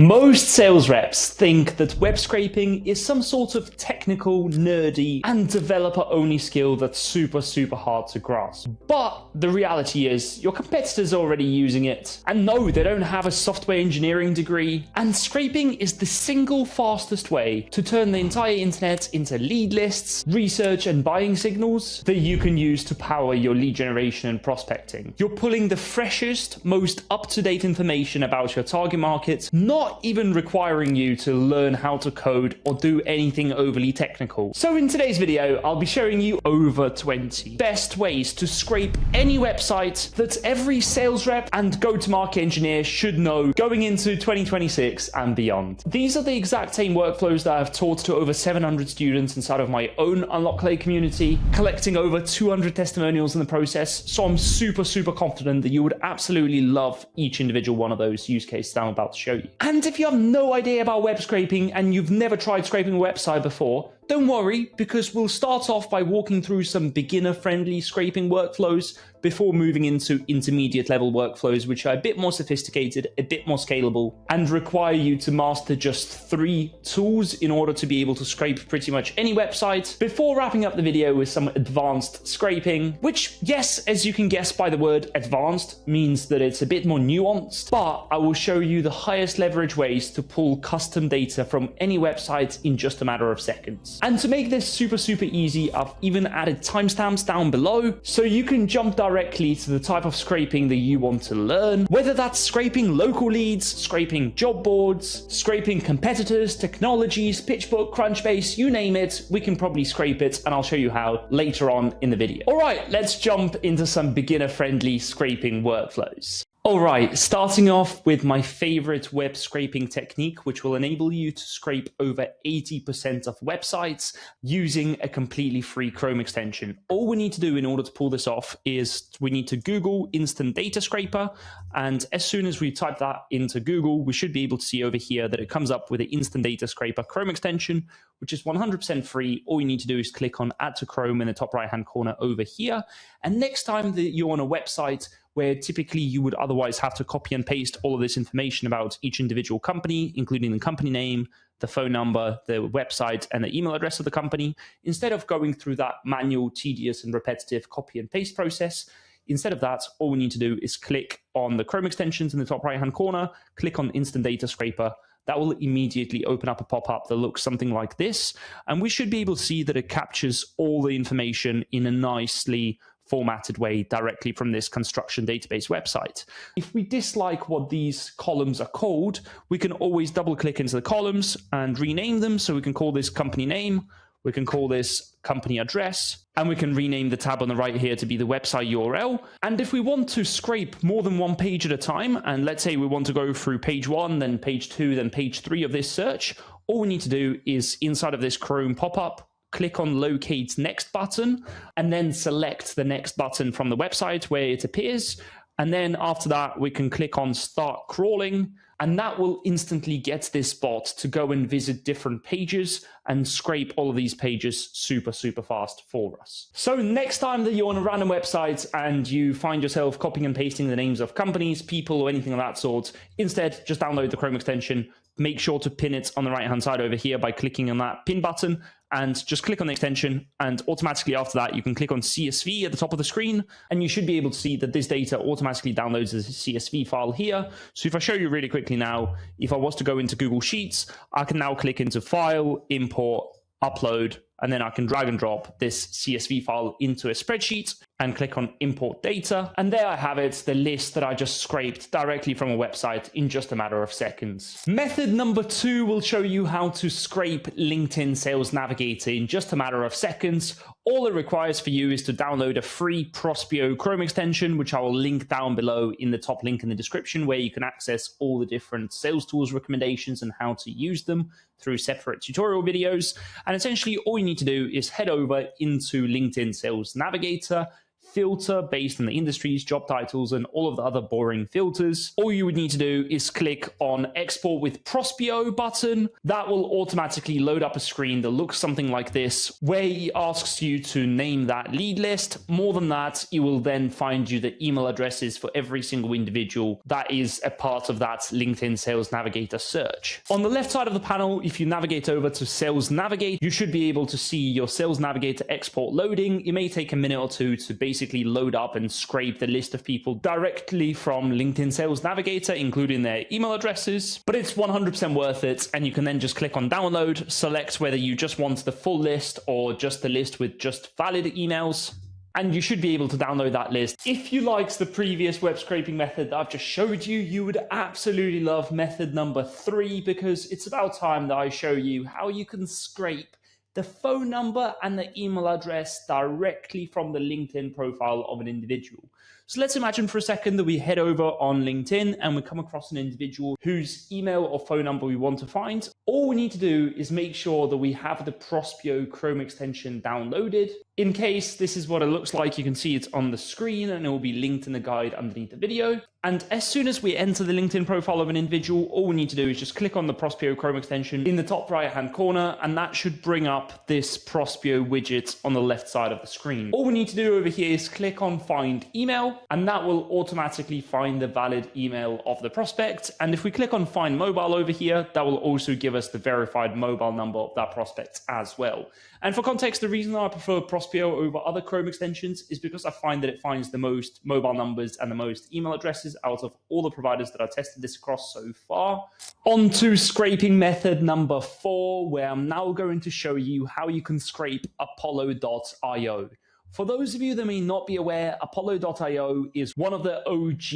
Most sales reps think that web scraping is some sort of technical, nerdy, and developer-only skill that's super hard to grasp. But the reality is, your competitors are already using it, and no, they don't have a software engineering degree, and scraping is the single fastest way to turn the entire internet into lead lists, research, and buying signals that you can use to power your lead generation and prospecting. You're pulling the freshest, most up-to-date information about your target market, not even requiring you to learn how to code or do anything overly technical. So in today's video, I'll be showing you over 20 best ways to scrape any website that every sales rep and go-to-market engineer should know going into 2026 and beyond. These are the exact same workflows that I've taught to over 700 students inside of my own Unlock Clay community, collecting over 200 testimonials in the process. So I'm super confident that you would absolutely love each individual one of those use cases that I'm about to show you. And if you have no idea about web scraping and you've never tried scraping a website before, don't worry, because we'll start off by walking through some beginner-friendly scraping workflows before moving into intermediate-level workflows, which are a bit more sophisticated, a bit more scalable, and require you to master just 3 tools in order to be able to scrape pretty much any website, before wrapping up the video with some advanced scraping, which, yes, as you can guess by the word advanced, means that it's a bit more nuanced, but I will show you the highest leverage ways to pull custom data from any website in just a matter of seconds. And to make this super easy, I've even added timestamps down below, so you can jump directly to the type of scraping that you want to learn, whether that's scraping local leads, scraping job boards, scraping competitors, technologies, PitchBook, Crunchbase, you name it, we can probably scrape it, and I'll show you how later on in the video. All right, let's jump into some beginner-friendly scraping workflows. Alright, starting off with my favorite web scraping technique, which will enable you to scrape over 80% of websites using a completely free Chrome extension. All we need to do in order to pull this off is we need to Google Instant Data Scraper, and as soon as we type that into Google, we should be able to see over here that it comes up with the Instant Data Scraper Chrome extension, which is 100% free. All you need to do is click on Add to Chrome in the top right-hand corner over here, and next time that you're on a website where typically you would otherwise have to copy and paste all of this information about each individual company, including the company name, the phone number, the website, and the email address of the company, instead of going through that manual, tedious, and repetitive copy and paste process, instead of that, all we need to do is click on the Chrome extensions in the top right-hand corner, click on Instant Data Scraper. That will immediately open up a pop-up that looks something like this, and we should be able to see that it captures all the information in a nicely formatted way directly from this construction database website. If we dislike what these columns are called, we can always double click into the columns and rename them. So we can call this company name, we can call this company address, and we can rename the tab on the right here to be the website URL. And if we want to scrape more than one page at a time, and let's say we want to go through page 1, then page 2, then page 3 of this search, all we need to do is inside of this Chrome pop-up, click on Locate Next button, and then select the next button from the website where it appears. And then after that, we can click on Start Crawling, and that will instantly get this bot to go and visit different pages and scrape all of these pages super fast for us. So next time that you're on a random website and you find yourself copying and pasting the names of companies, people, or anything of that sort, instead just download the Chrome extension. Make sure to pin it on the right-hand side over here by clicking on that pin button, and just click on the extension, and automatically after that you can click on CSV at the top of the screen, and you should be able to see that this data automatically downloads as a CSV file here. So if I show you really quickly now, if I was to go into Google Sheets, I can now click into File, Import, Upload, and then I can drag and drop this CSV file into a spreadsheet and click on Import Data. And there I have it, the list that I just scraped directly from a website in just a matter of seconds. Method number 2 will show you how to scrape LinkedIn Sales Navigator in just a matter of seconds. All it requires for you is to download a free Prospero Chrome extension, which I will link down below in the top link in the description, where you can access all the different sales tools recommendations and how to use them through separate tutorial videos. And essentially all you need to do is head over into LinkedIn Sales Navigator, filter based on the industries, job titles, and all of the other boring filters. All you would need to do is click on Export with Prospero button. That will automatically load up a screen that looks something like this, where it asks you to name that lead list. More than that, it will then find you the email addresses for every single individual that is a part of that LinkedIn Sales Navigator search. On the left side of the panel, if you navigate over to Sales Navigate, you should be able to see your Sales Navigator export loading. It may take a minute or two to basically load up and scrape the list of people directly from LinkedIn Sales Navigator, including their email addresses, but it's 100% worth it. And you can then just click on download, select whether you just want the full list or just the list with just valid emails, and you should be able to download that list. If you liked the previous web scraping method that I've just showed you, you would absolutely love method number 3, because it's about time that I show you how you can scrape the phone number and the email address directly from the LinkedIn profile of an individual. So let's imagine for a second that we head over on LinkedIn and we come across an individual whose email or phone number we want to find. All we need to do is make sure that we have the Prospero Chrome extension downloaded. In case this is what it looks like, you can see it's on the screen and it will be linked in the guide underneath the video. And as soon as we enter the LinkedIn profile of an individual, all we need to do is just click on the Prospero Chrome extension in the top right-hand corner, and that should bring up this Prospero widget on the left side of the screen. All we need to do over here is click on Find Email, and that will automatically find the valid email of the prospect. And if we click on Find Mobile over here, that will also give us the verified mobile number of that prospect as well. And for context, the reason I prefer Prospero over other Chrome extensions is because I find that it finds the most mobile numbers and the most email addresses out of all the providers that I've tested this across so far. On to scraping method number 4, where I'm now going to show you how you can scrape Apollo.io. For those of you that may not be aware, Apollo.io is one of the OG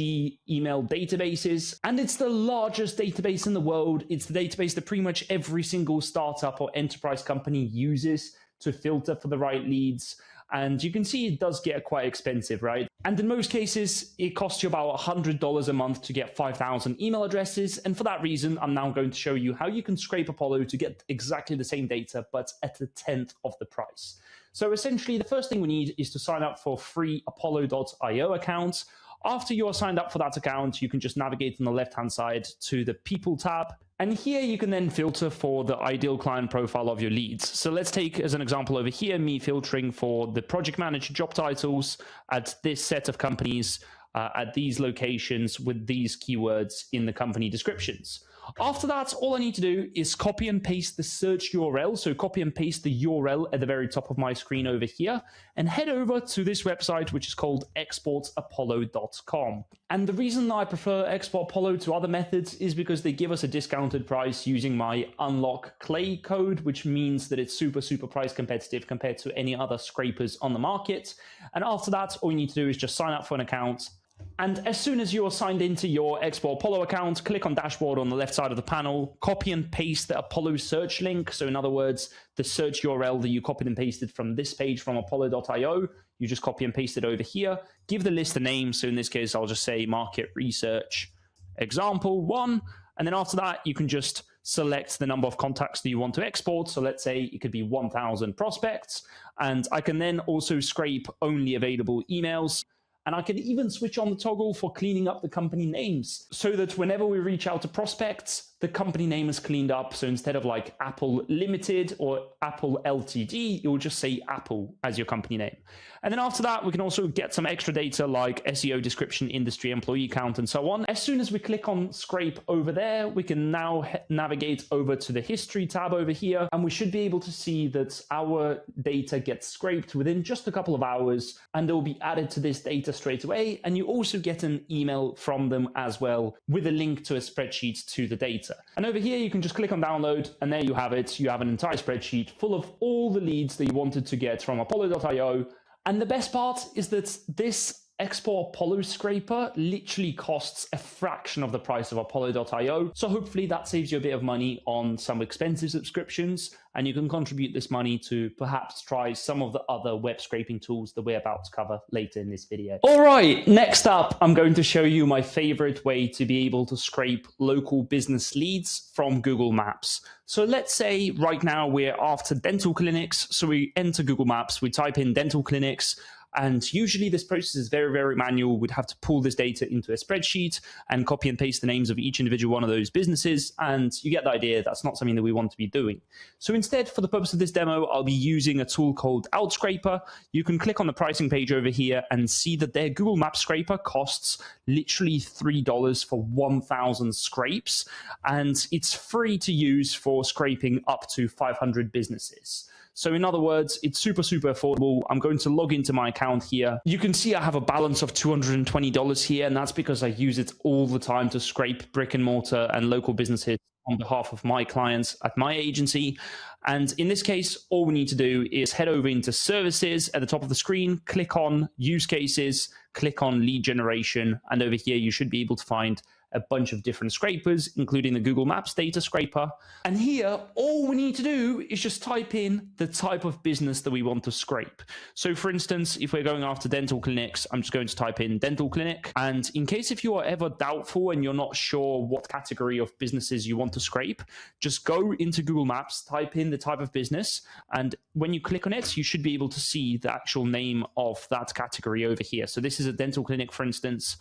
email databases, and it's the largest database in the world. It's the database that pretty much every single startup or enterprise company uses to filter for the right leads. And you can see it does get quite expensive, right? And in most cases, it costs you about $100 a month to get 5,000 email addresses. And for that reason, I'm now going to show you how you can scrape Apollo to get exactly the same data, but at a tenth of the price. So essentially, the first thing we need is to sign up for a free Apollo.io account. After you are signed up for that account, you can just navigate on the left-hand side to the People tab. And here you can then filter for the ideal client profile of your leads. So let's take as an example over here, me filtering for the project manager job titles at this set of companies at these locations with these keywords in the company descriptions. After that, all I need to do is copy and paste the search URL. So copy and paste the URL at the very top of my screen over here and head over to this website, which is called exportapollo.com. And the reason I prefer Export Apollo to other methods is because they give us a discounted price using my unlock Clay code, which means that it's super price competitive compared to any other scrapers on the market. And after that, all you need to do is just sign up for an account. And as soon as you're signed into your Export Apollo account, click on Dashboard on the left side of the panel, copy and paste the Apollo search link. So in other words, the search URL that you copied and pasted from this page from Apollo.io, you just copy and paste it over here. Give the list a name. So in this case, I'll just say Market Research Example 1. And then after that, you can just select the number of contacts that you want to export. So let's say it could be 1,000 prospects. And I can then also scrape only available emails. And I can even switch on the toggle for cleaning up the company names so that whenever we reach out to prospects, the company name is cleaned up. So instead of like Apple Limited or Apple Ltd, it will just say Apple as your company name. And then after that, we can also get some extra data like SEO description, industry, employee count, and so on. As soon as we click on scrape over there, we can now navigate over to the history tab over here. And we should be able to see that our data gets scraped within just a couple of hours, and it will be added to this data straight away. And you also get an email from them as well with a link to a spreadsheet to the data. And over here, you can just click on download, and there you have it. You have an entire spreadsheet full of all the leads that you wanted to get from Apollo.io. And the best part is that this Export Apollo scraper literally costs a fraction of the price of Apollo.io. So hopefully that saves you a bit of money on some expensive subscriptions, and you can contribute this money to perhaps try some of the other web scraping tools that we're about to cover later in this video. All right, next up, I'm going to show you my favorite way to be able to scrape local business leads from Google Maps. So let's say right now we're after dental clinics. So we enter Google Maps, we type in dental clinics. And usually this process is very, very manual. We'd have to pull this data into a spreadsheet and copy and paste the names of each individual one of those businesses. And you get the idea. That's not something that we want to be doing. So instead, for the purpose of this demo, I'll be using a tool called Outscraper. You can click on the pricing page over here and see that their Google Maps scraper costs literally $3 for 1,000 scrapes. And it's free to use for scraping up to 500 businesses. So in other words, it's super, super affordable. I'm going to log into my account here. You can see I have a balance of $220 here, and that's because I use it all the time to scrape brick and mortar and local businesses on behalf of my clients at my agency. And in this case, all we need to do is head over into services at the top of the screen, click on use cases, click on lead generation, and over here you should be able to find a bunch of different scrapers, including the Google Maps data scraper. And here, all we need to do is just type in the type of business that we want to scrape. So for instance, if we're going after dental clinics, I'm just going to type in dental clinic. And in case if you are ever doubtful and you're not sure what category of businesses you want to scrape, just go into Google Maps, type in the type of business. And when you click on it, you should be able to see the actual name of that category over here. So this is a dental clinic, for instance.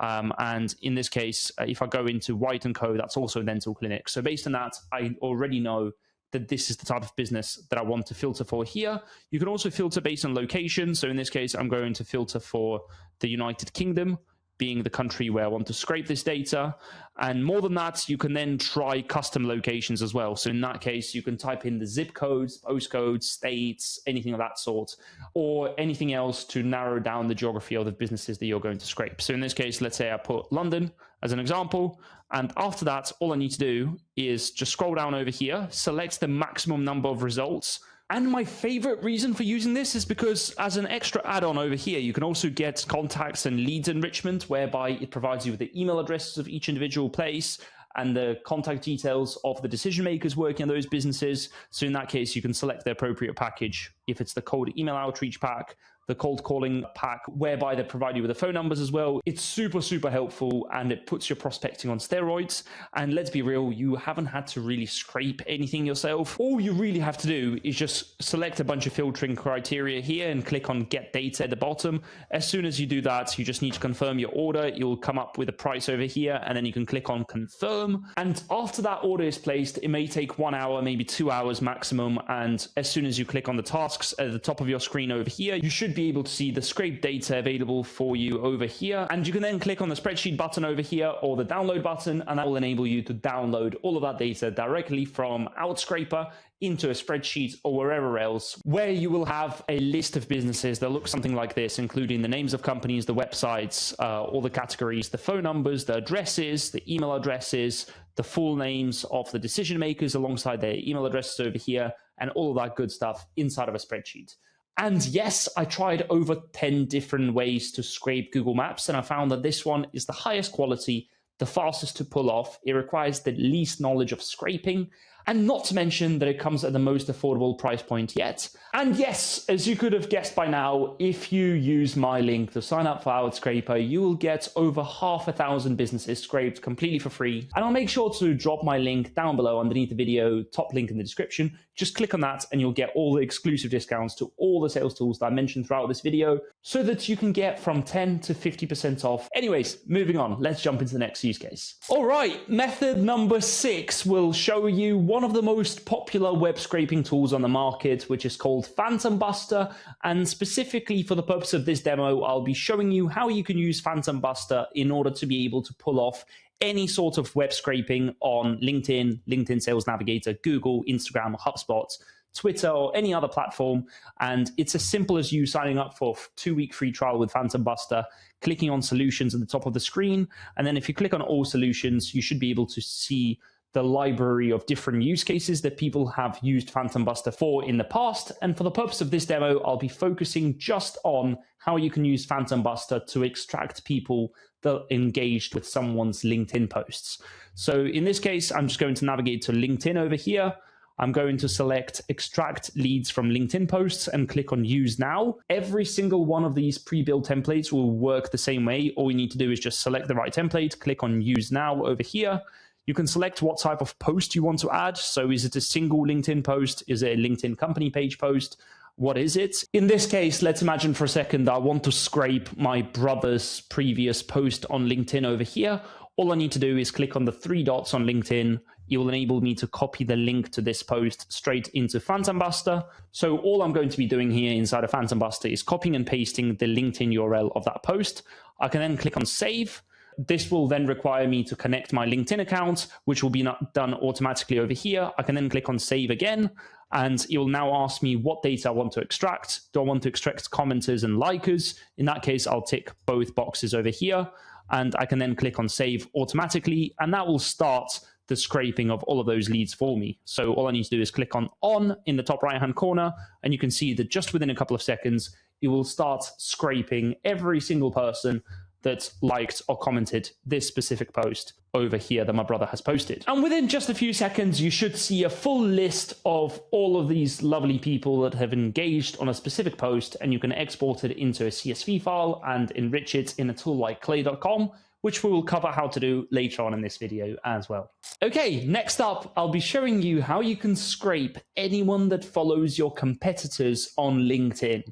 And in this case, if I go into White & Co., that's also a dental clinic. So based on that, I already know that this is the type of business that I want to filter for here. You can also filter based on location. So in this case, I'm going to filter for the United Kingdom, being the country where I want to scrape this data. And more than that, you can then try custom locations as well. So in that case, you can type in the zip codes, postcodes, states, anything of that sort, or anything else to narrow down the geography of the businesses that you're going to scrape. So in this case, let's say I put London as an example. And after that, all I need to do is just scroll down over here, select the maximum number of results. And my favorite reason for using this is because as an extra add-on over here, you can also get contacts and leads enrichment, whereby it provides you with the email addresses of each individual place and the contact details of the decision makers working on those businesses. So in that case, you can select the appropriate package. If it's the cold email outreach pack, the cold calling pack, whereby they provide you with the phone numbers as well. It's super, super helpful, and it puts your prospecting on steroids. And let's be real, you haven't had to really scrape anything yourself. All you really have to do is just select a bunch of filtering criteria here and click on get data at the bottom. As soon as you do that, you just need to confirm your order. You'll come up with a price over here, and then you can click on confirm. And after that order is placed, it may take 1 hour, maybe 2 hours maximum. And as soon as you click on the tasks at the top of your screen over here, you should be able to see the scrape data available for you over here. And you can then click on the spreadsheet button over here or the download button, and that will enable you to download all of that data directly from Outscraper into a spreadsheet or wherever else, where you will have a list of businesses that look something like this, including the names of companies, the websites, all the categories, the phone numbers, the addresses, the email addresses, the full names of the decision makers alongside their email addresses over here, and all of that good stuff inside of a spreadsheet. And yes, I tried over 10 different ways to scrape Google Maps, and I found that this one is the highest quality, the fastest to pull off. It requires the least knowledge of scraping, and not to mention that it comes at the most affordable price point yet. And yes, as you could have guessed by now, if you use my link to sign up for Outscraper, you will get over 1,000 businesses scraped completely for free. And I'll make sure to drop my link down below underneath the video, top link in the description. Just click on that and you'll get all the exclusive discounts to all the sales tools that I mentioned throughout this video, so that you can get from 10 to 50% off. Anyways, moving on, let's jump into the next use case. All right, method number 6 will show you one of the most popular web scraping tools on the market, which is called Phantom Buster. And specifically for the purpose of this demo, I'll be showing you how you can use Phantom Buster in order to be able to pull off any sort of web scraping on LinkedIn, LinkedIn Sales Navigator, Google, Instagram, HubSpot, Twitter, or any other platform. And it's as simple as you signing up for a 2-week free trial with Phantom Buster, clicking on solutions at the top of the screen. And then if you click on all solutions, you should be able to see the library of different use cases that people have used Phantom Buster for in the past. And for the purpose of this demo, I'll be focusing just on how you can use Phantom Buster to extract people that are engaged with someone's LinkedIn posts. So in this case, I'm just going to navigate to LinkedIn over here. I'm going to select extract leads from LinkedIn posts and click on use now. Every single one of these pre-built templates will work the same way. All we need to do is just select the right template, click on use now over here. You can select what type of post you want to add. So is it a single LinkedIn post? Is it a LinkedIn company page post? what is it? In this case, let's imagine for a second I want to scrape my brother's previous post on LinkedIn over here. All I need to do is click on the three dots on LinkedIn. It will enable me to copy the link to this post straight into Phantom Buster. So all I'm going to be doing here inside of Phantom Buster is copying and pasting the LinkedIn URL of that post. I can then click on save. This will then require me to connect my LinkedIn account, which will be done automatically over here. I can then click on save again, and it will now ask me what data I want to extract. Do I want to extract commenters and likers? In that case, I'll tick both boxes over here, and I can then click on save automatically, and that will start the scraping of all of those leads for me. So all I need to do is click on in the top right-hand corner, and you can see that just within a couple of seconds, it will start scraping every single person that liked or commented this specific post over here that my brother has posted. And within just a few seconds, you should see a full list of all of these lovely people that have engaged on a specific post, and you can export it into a CSV file and enrich it in a tool like clay.com, which we will cover how to do later on in this video as well. Okay, next up, I'll be showing you how you can scrape anyone that follows your competitors on LinkedIn.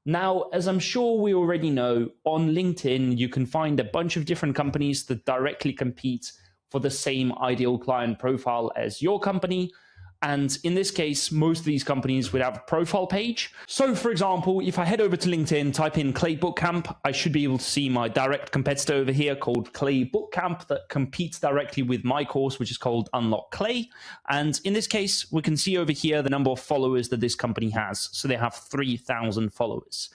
Now, as I'm sure we already know, on LinkedIn, you can find a bunch of different companies that directly compete for the same ideal client profile as your company. And in this case, most of these companies would have a profile page. So for example, if I head over to LinkedIn, type in Clay Bootcamp, I should be able to see my direct competitor over here called Clay Bootcamp that competes directly with my course, which is called Unlock Clay. And in this case, we can see over here the number of followers that this company has. So they have 3,000 followers.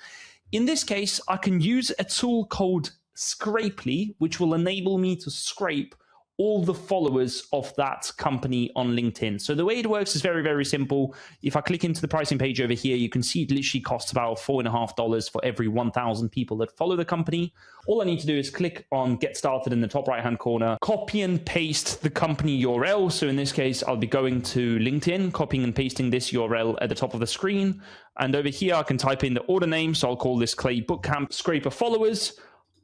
In this case, I can use a tool called Scrapely, which will enable me to scrape all the followers of that company on LinkedIn. So the way it works is very, very simple. If I click into the pricing page over here, you can see it literally costs about $4.50 for every 1,000 people that follow the company. All I need to do is click on Get Started in the top right-hand corner, copy and paste the company URL. So in this case, I'll be going to LinkedIn, copying and pasting this URL at the top of the screen. And over here, I can type in the order name. So I'll call this Clay Bootcamp Scraper Followers.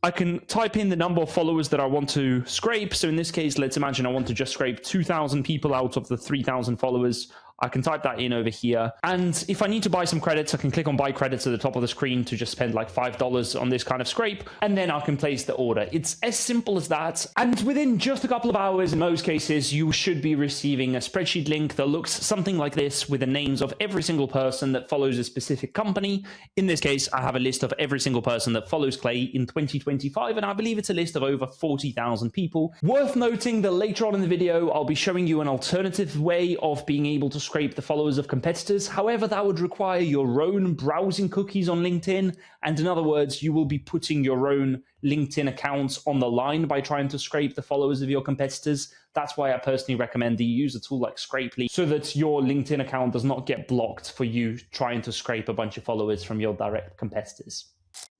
I can type in the number of followers that I want to scrape. So in this case, let's imagine I want to just scrape 2,000 people out of the 3,000 followers. I can type that in over here. And if I need to buy some credits, I can click on buy credits at the top of the screen to just spend like $5 on this kind of scrape. And then I can place the order. It's as simple as that. And within just a couple of hours, in most cases, you should be receiving a spreadsheet link that looks something like this with the names of every single person that follows a specific company. In this case, I have a list of every single person that follows Clay in 2025. And I believe it's a list of over 40,000 people. Worth noting that later on in the video, I'll be showing you an alternative way of being able to scrape the followers of competitors. However, that would require your own browsing cookies on LinkedIn. And in other words, you will be putting your own LinkedIn accounts on the line by trying to scrape the followers of your competitors. That's why I personally recommend that you use a tool like Scrapely so that your LinkedIn account does not get blocked for you trying to scrape a bunch of followers from your direct competitors.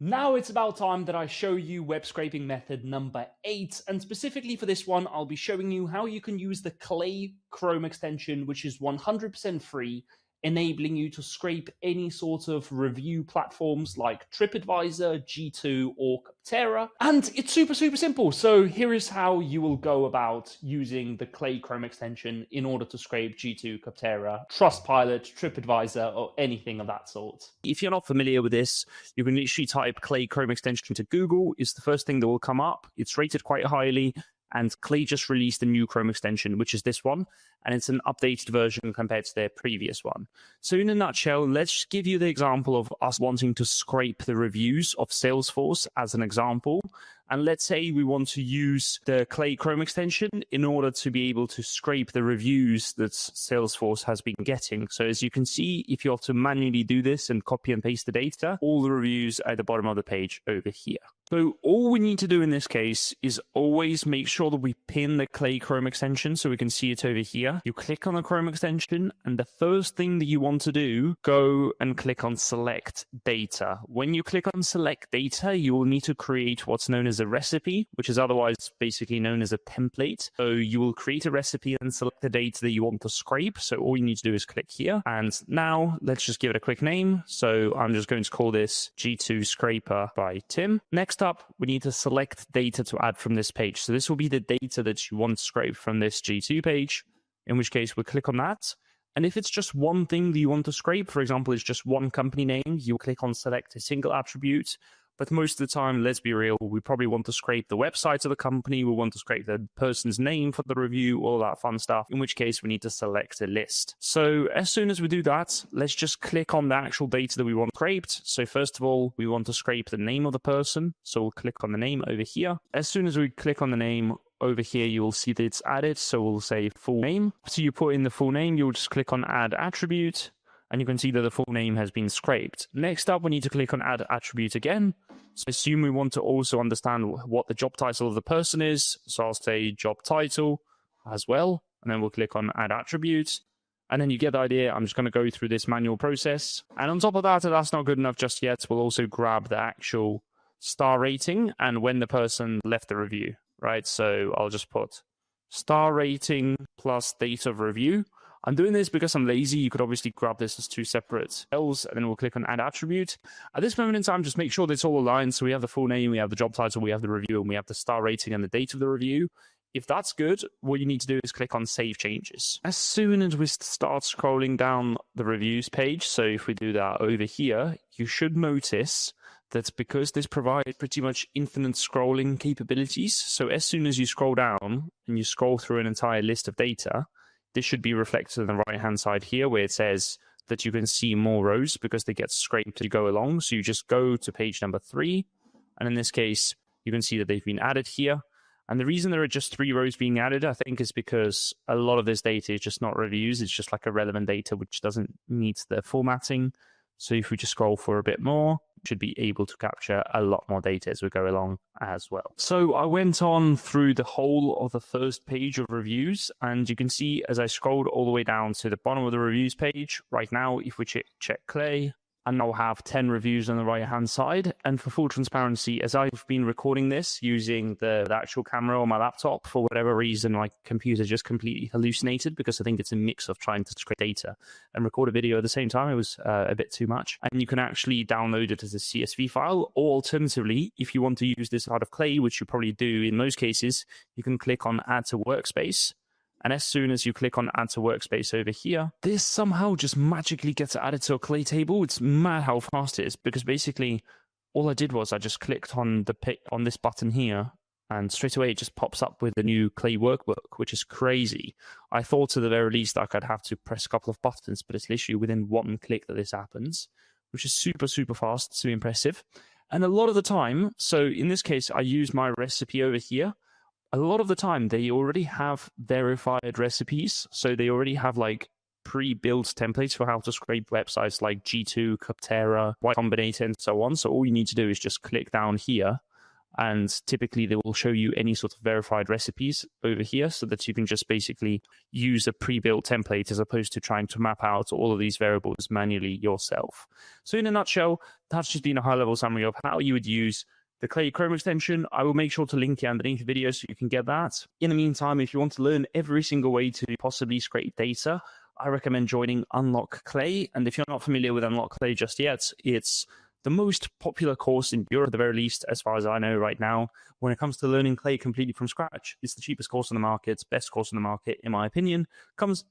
Now it's about time that I show you web scraping method number 8, and specifically for this one, I'll be showing you how you can use the Clay Chrome extension, which is 100% free, enabling you to scrape any sort of review platforms like TripAdvisor, G2, or Capterra. And it's super, super simple. So here is how you will go about using the Clay Chrome extension in order to scrape G2, Capterra, Trustpilot, TripAdvisor, or anything of that sort. If you're not familiar with this, you can literally type Clay Chrome extension into Google. It's the first thing that will come up. It's rated quite highly. And Clay just released a new Chrome extension, which is this one, and it's an updated version compared to their previous one. So in a nutshell, let's give you the example of us wanting to scrape the reviews of Salesforce as an example. And let's say we want to use the Clay Chrome extension in order to be able to scrape the reviews that Salesforce has been getting. So as you can see, if you have to manually do this and copy and paste the data, all the reviews are at the bottom of the page over here. So all we need to do in this case is always make sure that we pin the Clay Chrome extension so we can see it over here. You click on the Chrome extension, and the first thing that you want to do, go and click on Select Data. When you click on Select Data, you will need to create what's known as a recipe, which is otherwise basically known as a template. So you will create a recipe and select the data that you want to scrape. So all you need to do is click here. And now let's just give it a quick name. So I'm just going to call this G2 Scraper by Tim. Next up, we need to select data to add from this page. So this will be the data that you want to scrape from this G2 page, in which case we'll click on that. And if it's just one thing that you want to scrape, for example, it's just one company name, you click on select a single attribute. But most of the time, let's be real, we probably want to scrape the website of the company, we want to scrape the person's name for the review, all that fun stuff, in which case we need to select a list. So as soon as we do that, let's just click on the actual data that we want scraped. So first of all, we want to scrape the name of the person. So we'll click on the name over here. As soon as we click on the name, over here, you will see that it's added. So we'll say full name. So you put in the full name, you'll just click on add attribute. And you can see that the full name has been scraped. Next up, we need to click on add attribute again. So assume we want to also understand what the job title of the person is. So I'll say job title as well. And then we'll click on add attribute. And then you get the idea. I'm just going to go through this manual process. And on top of that, if that's not good enough just yet, we'll also grab the actual star rating and when the person left the review, right? So I'll just put star rating plus date of review. I'm doing this because I'm lazy. You could obviously grab this as two separate cells, and then we'll click on add attribute. At this moment in time, just make sure that it's all aligned. So we have the full name, we have the job title, we have the review, and we have the star rating and the date of the review. If that's good, what you need to do is click on save changes. As soon as we start scrolling down the reviews page, so if we do that over here, you should notice that because this provides pretty much infinite scrolling capabilities, so as soon as you scroll down and you scroll through an entire list of data, this should be reflected on the right-hand side here where it says that you can see more rows because they get scraped as you go along. So you just go to page number 3. And in this case, you can see that they've been added here. And the reason there are just 3 rows being added, I think, is because a lot of this data is just not reviews. It's just like irrelevant data, which doesn't meet the formatting. So if we just scroll for a bit more, we should be able to capture a lot more data as we go along as well. So I went on through the whole of the first page of reviews, and you can see as I scrolled all the way down to the bottom of the reviews page, right now, if we check Clay, and I'll have 10 reviews on the right-hand side. And for full transparency, as I've been recording this using the actual camera on my laptop, for whatever reason, my computer just completely hallucinated because I think it's a mix of trying to scrape data and record a video at the same time. It was a bit too much. And you can actually download it as a CSV file, or alternatively, if you want to use this out of Clay, which you probably do in most cases, you can click on Add to Workspace. And as soon as you click on Add to Workspace over here, this somehow just magically gets added to a Clay table. It's mad how fast it is, because basically all I did was I just clicked on this button here, and straight away it just pops up with the new Clay workbook, which is crazy. I thought at the very least like I'd have to press a couple of buttons, but it's literally within one click that this happens, which is super, super fast, super impressive. And a lot of the time, so in this case, I use my recipe over here. A lot of the time, they already have verified recipes. So they already have like pre-built templates for how to scrape websites like G2, Capterra, Y Combinator, and so on. So all you need to do is just click down here. And typically they will show you any sort of verified recipes over here so that you can just basically use a pre-built template as opposed to trying to map out all of these variables manually yourself. So in a nutshell, that's just been a high-level summary of how you would use the Clay Chrome extension. I will make sure to link it underneath the video so you can get that. In the meantime, if you want to learn every single way to possibly scrape data, I recommend joining Unlock Clay. And if you're not familiar with Unlock Clay just yet, it's the most popular course in Europe, at the very least, as far as I know right now, when it comes to learning Clay completely from scratch. It's the cheapest course on the market, best course on the market, in my opinion.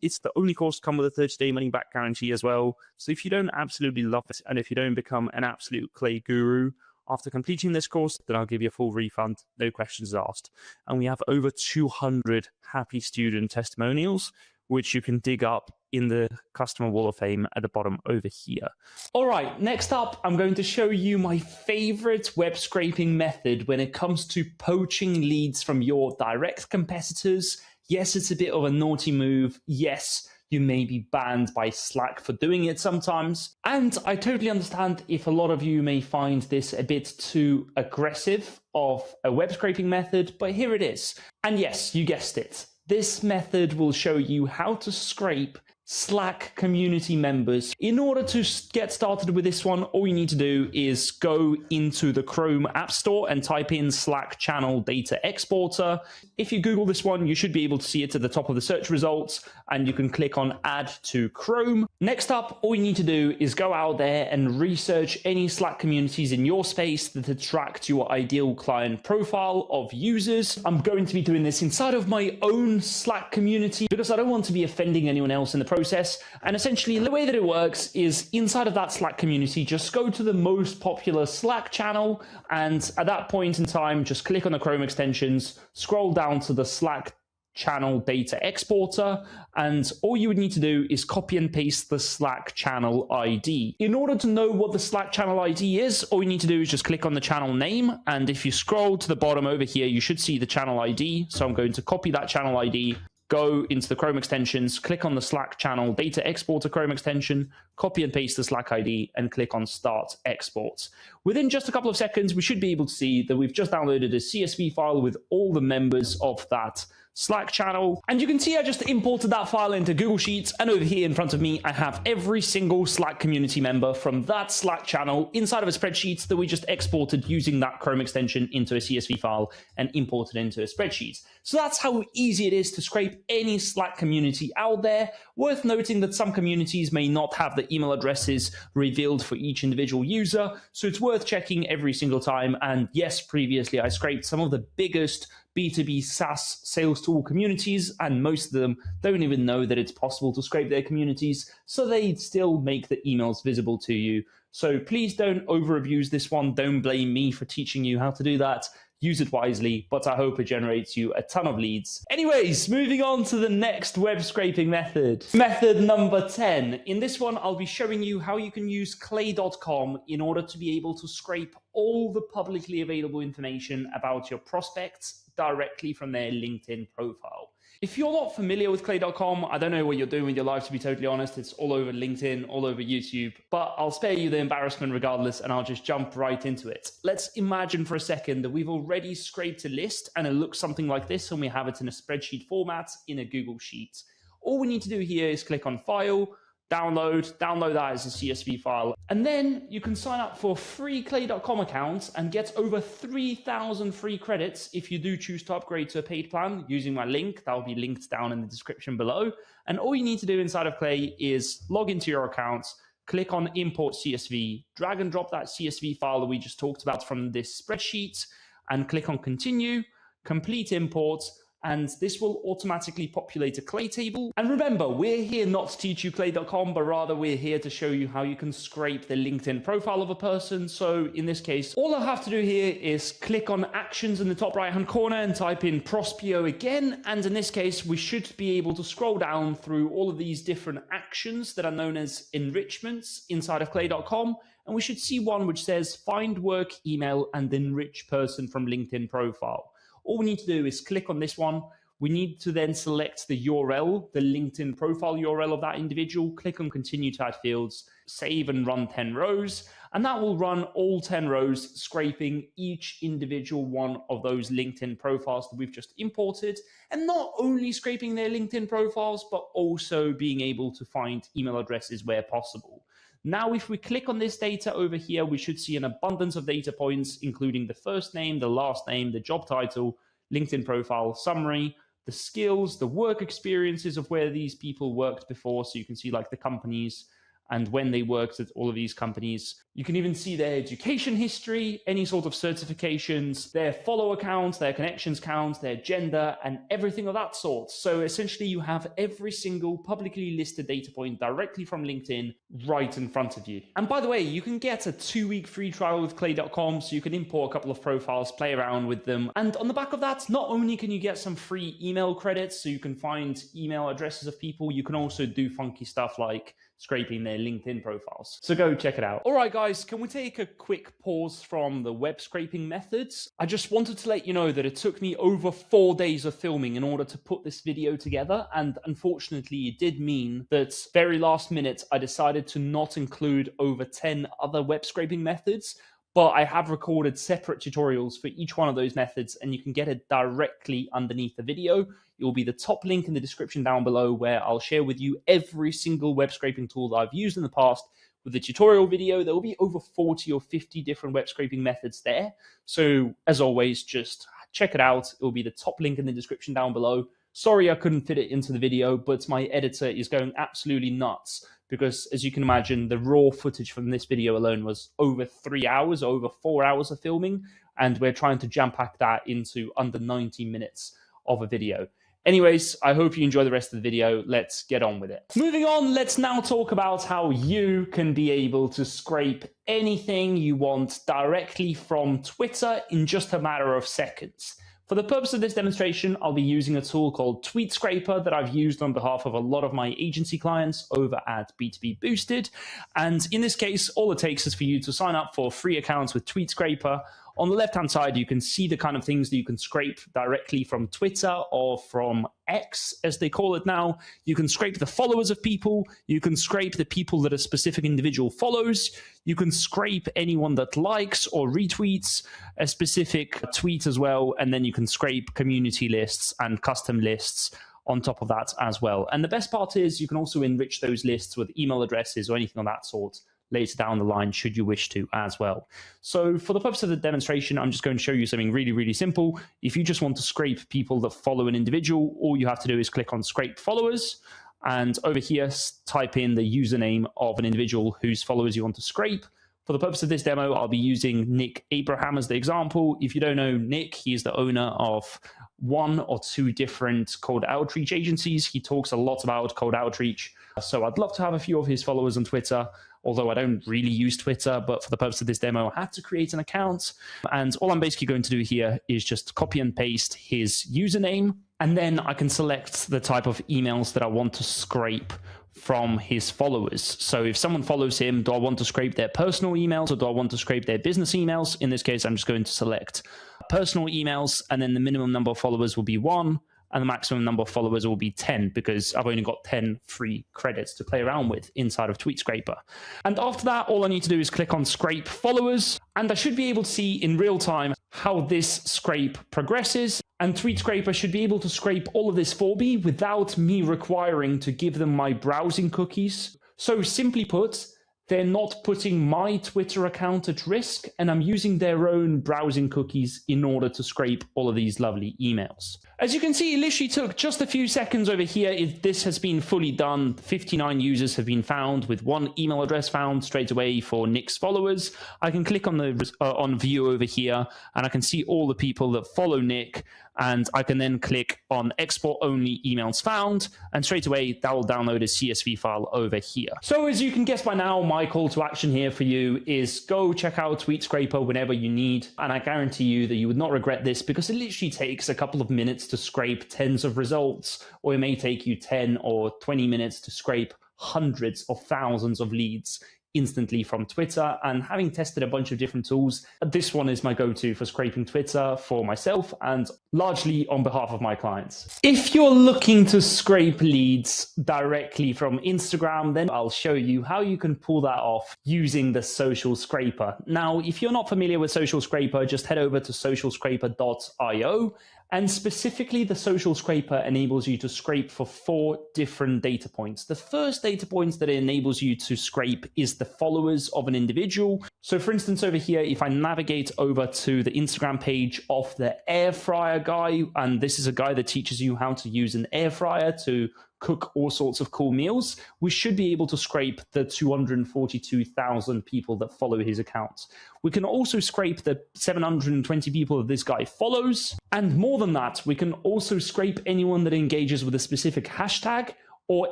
It's the only course to come with a 30-day money-back guarantee as well. So if you don't absolutely love it, and if you don't become an absolute Clay guru after completing this course, then I'll give you a full refund, no questions asked. And we have over 200 happy student testimonials, which you can dig up in the customer wall of fame at the bottom over here. All right, next up, I'm going to show you my favorite web scraping method when it comes to poaching leads from your direct competitors. Yes, it's a bit of a naughty move. Yes, you may be banned by Slack for doing it sometimes. And I totally understand if a lot of you may find this a bit too aggressive of a web scraping method, but here it is. And yes, you guessed it. This method will show you how to scrape Slack community members. In order to get started with this one, all you need to do is go into the Chrome App Store and type in Slack Channel Data Exporter. If you Google this one, you should be able to see it at the top of the search results, and you can click on Add to Chrome. Next up, all you need to do is go out there and research any Slack communities in your space that attract your ideal client profile of users. I'm going to be doing this inside of my own Slack community because I don't want to be offending anyone else in the process. And essentially the way that it works is inside of that Slack community, just go to the most popular Slack channel. And at that point in time, just click on the Chrome extensions, scroll down to the Slack channel data exporter, and all you would need to do is copy and paste the Slack channel ID. In order to know what the Slack channel ID is, all you need to do is just click on the channel name, and if you scroll to the bottom over here, you should see the channel ID. So I'm going to copy that channel ID, go into the Chrome extensions, click on the Slack channel data exporter Chrome extension, copy and paste the Slack ID, and click on Start Exports. Within just a couple of seconds, we should be able to see that we've just downloaded a CSV file with all the members of that Slack channel. And you can see I just imported that file into Google Sheets, and over here in front of me, I have every single Slack community member from that Slack channel inside of a spreadsheet that we just exported using that Chrome extension into a CSV file and imported into a spreadsheet. So that's how easy it is to scrape any Slack community out there. Worth noting that some communities may not have the email addresses revealed for each individual user, so it's worth checking every single time. And yes, previously I scraped some of the biggest B2B SaaS sales tool communities, and most of them don't even know that it's possible to scrape their communities, so they still make the emails visible to you. So please don't over abuse this one. Don't blame me for teaching you how to do that. Use it wisely, but I hope it generates you a ton of leads. Anyways, moving on to the next web scraping method. Method number 10. In this one, I'll be showing you how you can use clay.com in order to be able to scrape all the publicly available information about your prospects directly from their LinkedIn profile. If you're not familiar with clay.com, I don't know what you're doing with your life, to be totally honest. It's all over LinkedIn, all over YouTube, but I'll spare you the embarrassment regardless, and I'll just jump right into it. Let's imagine for a second that we've already scraped a list and it looks something like this, and we have it in a spreadsheet format in a Google Sheet. All we need to do here is click on File, download that as a CSV file, and then you can sign up for a free clay.com account and get over 3,000 free credits if you do choose to upgrade to a paid plan using my link. That will be linked down in the description below. And all you need to do inside of Clay is log into your account, click on Import CSV, drag and drop that CSV file that we just talked about from this spreadsheet, and click on Continue, complete import, and this will automatically populate a Clay table. And remember, we're here not to teach you clay.com, but rather we're here to show you how you can scrape the LinkedIn profile of a person. So in this case, all I have to do here is click on Actions in the top right hand corner and type in Prospero again. And in this case, we should be able to scroll down through all of these different actions that are known as enrichments inside of clay.com. And we should see one which says Find Work Email and Enrich Person from LinkedIn Profile. All we need to do is click on this one. We need to then select the URL, the LinkedIn profile URL of that individual, click on Continue to Add Fields, save and run 10 rows, and that will run all 10 rows, scraping each individual one of those LinkedIn profiles that we've just imported, and not only scraping their LinkedIn profiles, but also being able to find email addresses where possible. Now, if we click on this data over here, we should see an abundance of data points, including the first name, the last name, the job title, LinkedIn profile, summary, the skills, the work experiences of where these people worked before. So you can see like the companies and when they worked at all of these companies. You can even see their education history, any sort of certifications, their follow accounts, their connections count, their gender, and everything of that sort. So essentially you have every single publicly listed data point directly from LinkedIn right in front of you. And by the way, you can get a 2-week free trial with clay.com, so you can import a couple of profiles, play around with them. And on the back of that, not only can you get some free email credits, so you can find email addresses of people, you can also do funky stuff like scraping their LinkedIn profiles. So go check it out. All right, guys, can we take a quick pause from the web scraping methods? I just wanted to let you know that it took me over 4 days of filming in order to put this video together. And unfortunately, it did mean that very last minute, I decided to not include over 10 other web scraping methods. But I have recorded separate tutorials for each one of those methods, and you can get it directly underneath the video. It will be the top link in the description down below, where I'll share with you every single web scraping tool that I've used in the past. With the tutorial video, there will be over 40 or 50 different web scraping methods there. So as always, just check it out. It will be the top link in the description down below. Sorry I couldn't fit it into the video, but my editor is going absolutely nuts, because as you can imagine, the raw footage from this video alone was over 3 hours, over 4 hours of filming, and we're trying to jam pack that into under 90 minutes of a video. Anyways, I hope you enjoy the rest of the video. Let's get on with it. Moving on, let's now talk about how you can be able to scrape anything you want directly from Twitter in just a matter of seconds. For the purpose of this demonstration, I'll be using a tool called Tweet Scraper that I've used on behalf of a lot of my agency clients over at B2B Boosted. And in this case, all it takes is for you to sign up for free accounts with Tweet Scraper. On the left-hand side, you can see the kind of things that you can scrape directly from Twitter or from X, as they call it now. You can scrape the followers of people. You can scrape the people that a specific individual follows. You can scrape anyone that likes or retweets a specific tweet as well. And then you can scrape community lists and custom lists on top of that as well. And the best part is you can also enrich those lists with email addresses or anything of that sort later down the line, should you wish to as well. So for the purpose of the demonstration, I'm just going to show you something really, really simple. If you just want to scrape people that follow an individual, all you have to do is click on Scrape Followers. And over here, type in the username of an individual whose followers you want to scrape. For the purpose of this demo, I'll be using Nick Abraham as the example. If you don't know Nick, he's the owner of 1 or 2 different cold outreach agencies. He talks a lot about cold outreach. So I'd love to have a few of his followers on Twitter, although I don't really use Twitter, but for the purpose of this demo, I had to create an account. And all I'm basically going to do here is just copy and paste his username. And then I can select the type of emails that I want to scrape from his followers. So if someone follows him, do I want to scrape their personal emails or do I want to scrape their business emails? In this case, I'm just going to select personal emails, and then the minimum number of followers will be 1. And the maximum number of followers will be 10 because I've only got 10 free credits to play around with inside of Tweet Scraper. And after that, all I need to do is click on Scrape Followers, and I should be able to see in real time how this scrape progresses. And Tweet Scraper should be able to scrape all of this for me without me requiring to give them my browsing cookies. So simply put, they're not putting my Twitter account at risk, and I'm using their own browsing cookies in order to scrape all of these lovely emails. As you can see, it literally took just a few seconds over here. This has been fully done. 59 users have been found with 1 email address found straight away for Nick's followers. I can click on the on view over here, and I can see all the people that follow Nick. And I can then click on export only emails found, and straight away that will download a CSV file over here. So as you can guess by now, my call to action here for you is go check out Tweet Scraper whenever you need. And I guarantee you that you would not regret this, because it literally takes a couple of minutes to scrape tens of results, or it may take you 10 or 20 minutes to scrape hundreds of thousands of leads instantly from Twitter. And having tested a bunch of different tools, this one is my go-to for scraping Twitter for myself and largely on behalf of my clients. If you're looking to scrape leads directly from Instagram, then I'll show you how you can pull that off using the Social Scraper. Now, if you're not familiar with Social Scraper, just head over to socialscraper.io. And specifically, the Social Scraper enables you to scrape for 4 different data points. The first data points that it enables you to scrape is the followers of an individual. So for instance, over here, if I navigate over to the Instagram page of the air fryer guy, and this is a guy that teaches you how to use an air fryer to cook all sorts of cool meals, we should be able to scrape the 242,000 people that follow his account. We can also scrape the 720 people that this guy follows. And more than that, we can also scrape anyone that engages with a specific hashtag or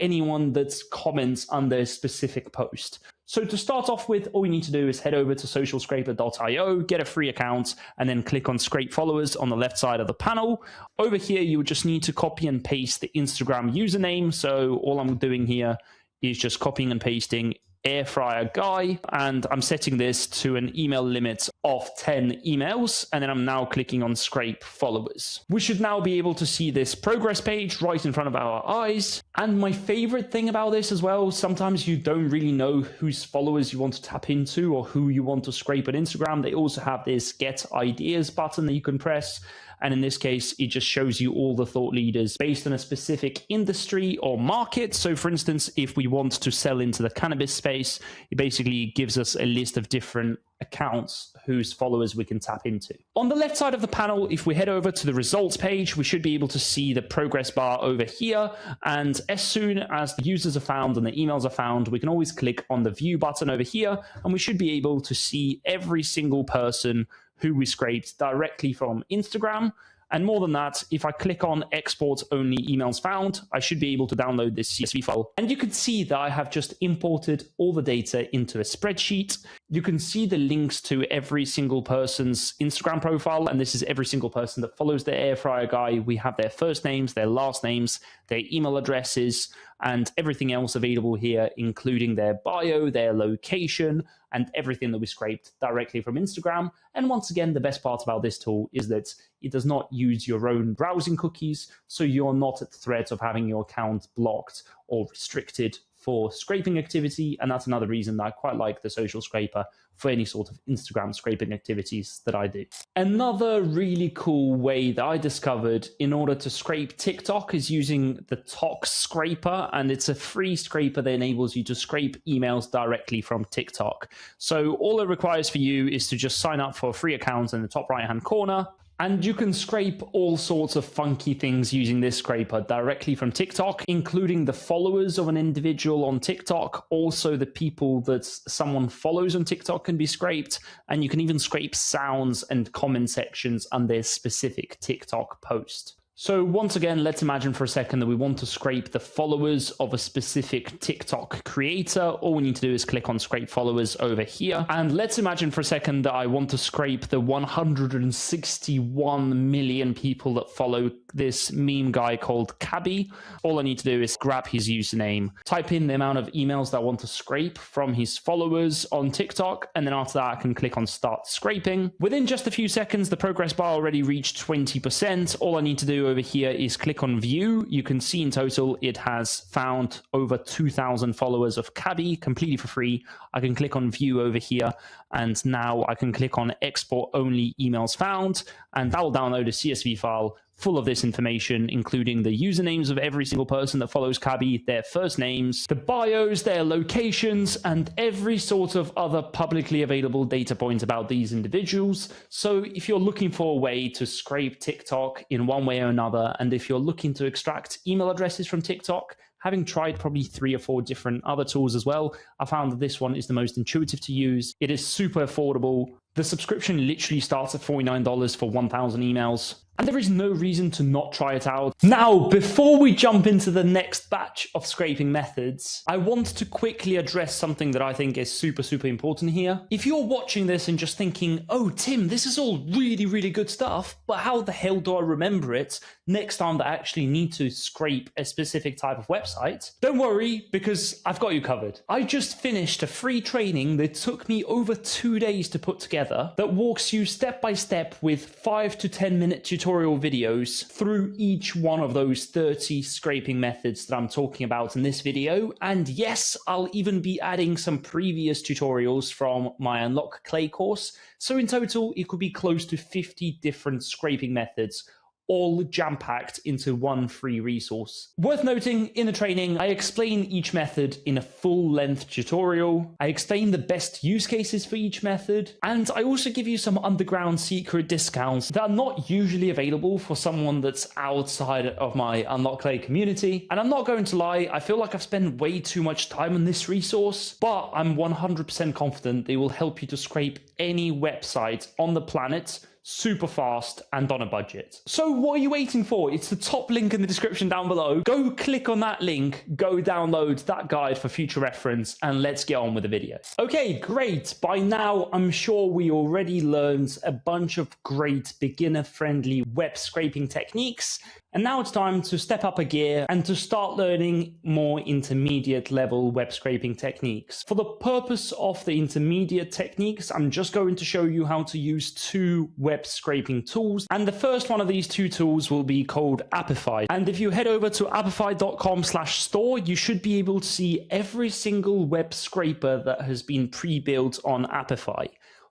anyone that comments under a specific post. So to start off with, all you need to do is head over to socialscraper.io, get a free account, and then click on Scrape Followers on the left side of the panel. Over here, you would just need to copy and paste the Instagram username. So all I'm doing here is just copying and pasting air fryer guy, and I'm setting this to an email limit of 10 emails, and then I'm now clicking on Scrape Followers. We should now be able to see this progress page right in front of our eyes. And my favorite thing about this as well, sometimes you don't really know whose followers you want to tap into or who you want to scrape on Instagram. They also have this Get Ideas button that you can press. And in this case, it just shows you all the thought leaders based on a specific industry or market. So for instance, if we want to sell into the cannabis space, it basically gives us a list of different accounts whose followers we can tap into. On the left side of the panel, if we head over to the results page, we should be able to see the progress bar over here. And as soon as the users are found and the emails are found, we can always click on the view button over here, and we should be able to see every single person who we scraped directly from Instagram. And more than that, if I click on export only emails found, I should be able to download this CSV file. And you can see that I have just imported all the data into a spreadsheet. You can see the links to every single person's Instagram profile, and this is every single person that follows the air fryer guy. We have their first names, their last names, their email addresses, and everything else available here, including their bio, their location, and everything that we scraped directly from Instagram. And once again, the best part about this tool is that it does not use your own browsing cookies, so you're not at the threat of having your account blocked or restricted for scraping activity. And that's another reason that I quite like the social scraper for any sort of Instagram scraping activities that I do. Another really cool way that I discovered in order to scrape TikTok is using the Tox scraper, and it's a free scraper that enables you to scrape emails directly from TikTok. So all it requires for you is to just sign up for a free account in the top right hand corner. And you can scrape all sorts of funky things using this scraper directly from TikTok, including the followers of an individual on TikTok. Also, the people that someone follows on TikTok can be scraped. And you can even scrape sounds and comment sections on their specific TikTok post. So once again, let's imagine for a second that we want to scrape the followers of a specific TikTok creator. All we need to do is click on scrape followers over here. And let's imagine for a second that I want to scrape the 161 million people that follow this meme guy called Cabby. All I need to do is grab his username, type in the amount of emails that I want to scrape from his followers on TikTok, and then after that, I can click on start scraping. Within just a few seconds, the progress bar already reached 20%. All I need to do over here is click on view. You can see in total it has found over 2,000 followers of Cabby completely for free. I can click on view over here, and now I can click on export only emails found, and that will download a CSV file full of this information, including the usernames of every single person that follows Cabby, their first names, the bios, their locations, and every sort of other publicly available data points about these individuals. So if you're looking for a way to scrape TikTok in one way or another, and if you're looking to extract email addresses from TikTok, having tried probably 3 or 4 different other tools as well, I found that this one is the most intuitive to use. It is super affordable. The subscription literally starts at $49 for 1,000 emails. And there is no reason to not try it out. Now, before we jump into the next batch of scraping methods, I want to quickly address something that I think is super, super important here. If you're watching this and just thinking, oh, Tim, this is all really, really good stuff, but how the hell do I remember it next time that I actually need to scrape a specific type of website? Don't worry, because I've got you covered. I just finished a free training that took me over 2 days to put together that walks you step by step with 5 to 10 minute tutorial videos through each one of those 30 scraping methods that I'm talking about in this video. And yes, I'll even be adding some previous tutorials from my Unlock Clay course. So in total, it could be close to 50 different scraping methods, all jam-packed into one free resource. Worth noting, in the training, I explain each method in a full-length tutorial. I explain the best use cases for each method, and I also give you some underground secret discounts that are not usually available for someone that's outside of my Unlock Clay community. And I'm not going to lie, I feel like I've spent way too much time on this resource, but I'm 100% confident they will help you to scrape any website on the planet super fast and on a budget. So what are you waiting for? It's the top link in the description down below. Go click on that link, go download that guide for future reference, and let's get on with the video. Okay, great. By now, I'm sure we already learned a bunch of great beginner-friendly web scraping techniques. And now it's time to step up a gear and to start learning more intermediate level web scraping techniques. For the purpose of the intermediate techniques, I'm just going to show you how to use 2 web scraping tools. And the first one of these 2 tools will be called Apify. And if you head over to apify.com/store, you should be able to see every single web scraper that has been pre-built on Apify.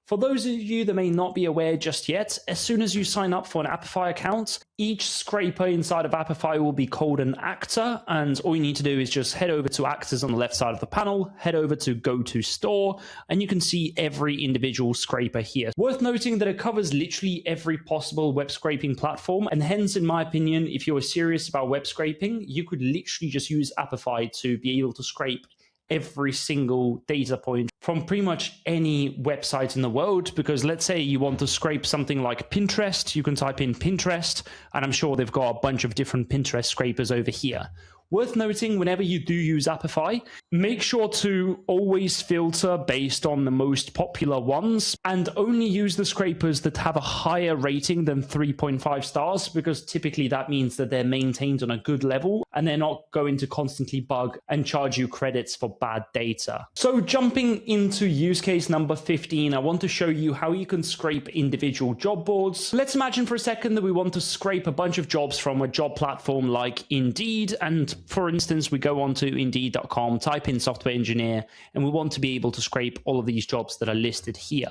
For those of you that may not be aware just yet, as soon as you sign up for an Apify account, each scraper inside of Apify will be called an actor, and all you need to do is just head over to actors on the left side of the panel, head over to go to store, and you can see every individual scraper here. Worth noting that it covers literally every possible web scraping platform, and hence, in my opinion, if you're serious about web scraping, you could literally just use Apify to be able to scrape every single data point from pretty much any website in the world. Because let's say you want to scrape something like Pinterest, you can type in Pinterest, and I'm sure they've got a bunch of different Pinterest scrapers over here. Worth noting, whenever you do use Apify, make sure to always filter based on the most popular ones and only use the scrapers that have a higher rating than 3.5 stars, because typically that means that they're maintained on a good level and they're not going to constantly bug and charge you credits for bad data. So jumping into use case number 15, I want to show you how you can scrape individual job boards. Let's imagine for a second that we want to scrape a bunch of jobs from a job platform like Indeed, and for instance, we go onto Indeed.com, type in software engineer, and we want to be able to scrape all of these jobs that are listed here.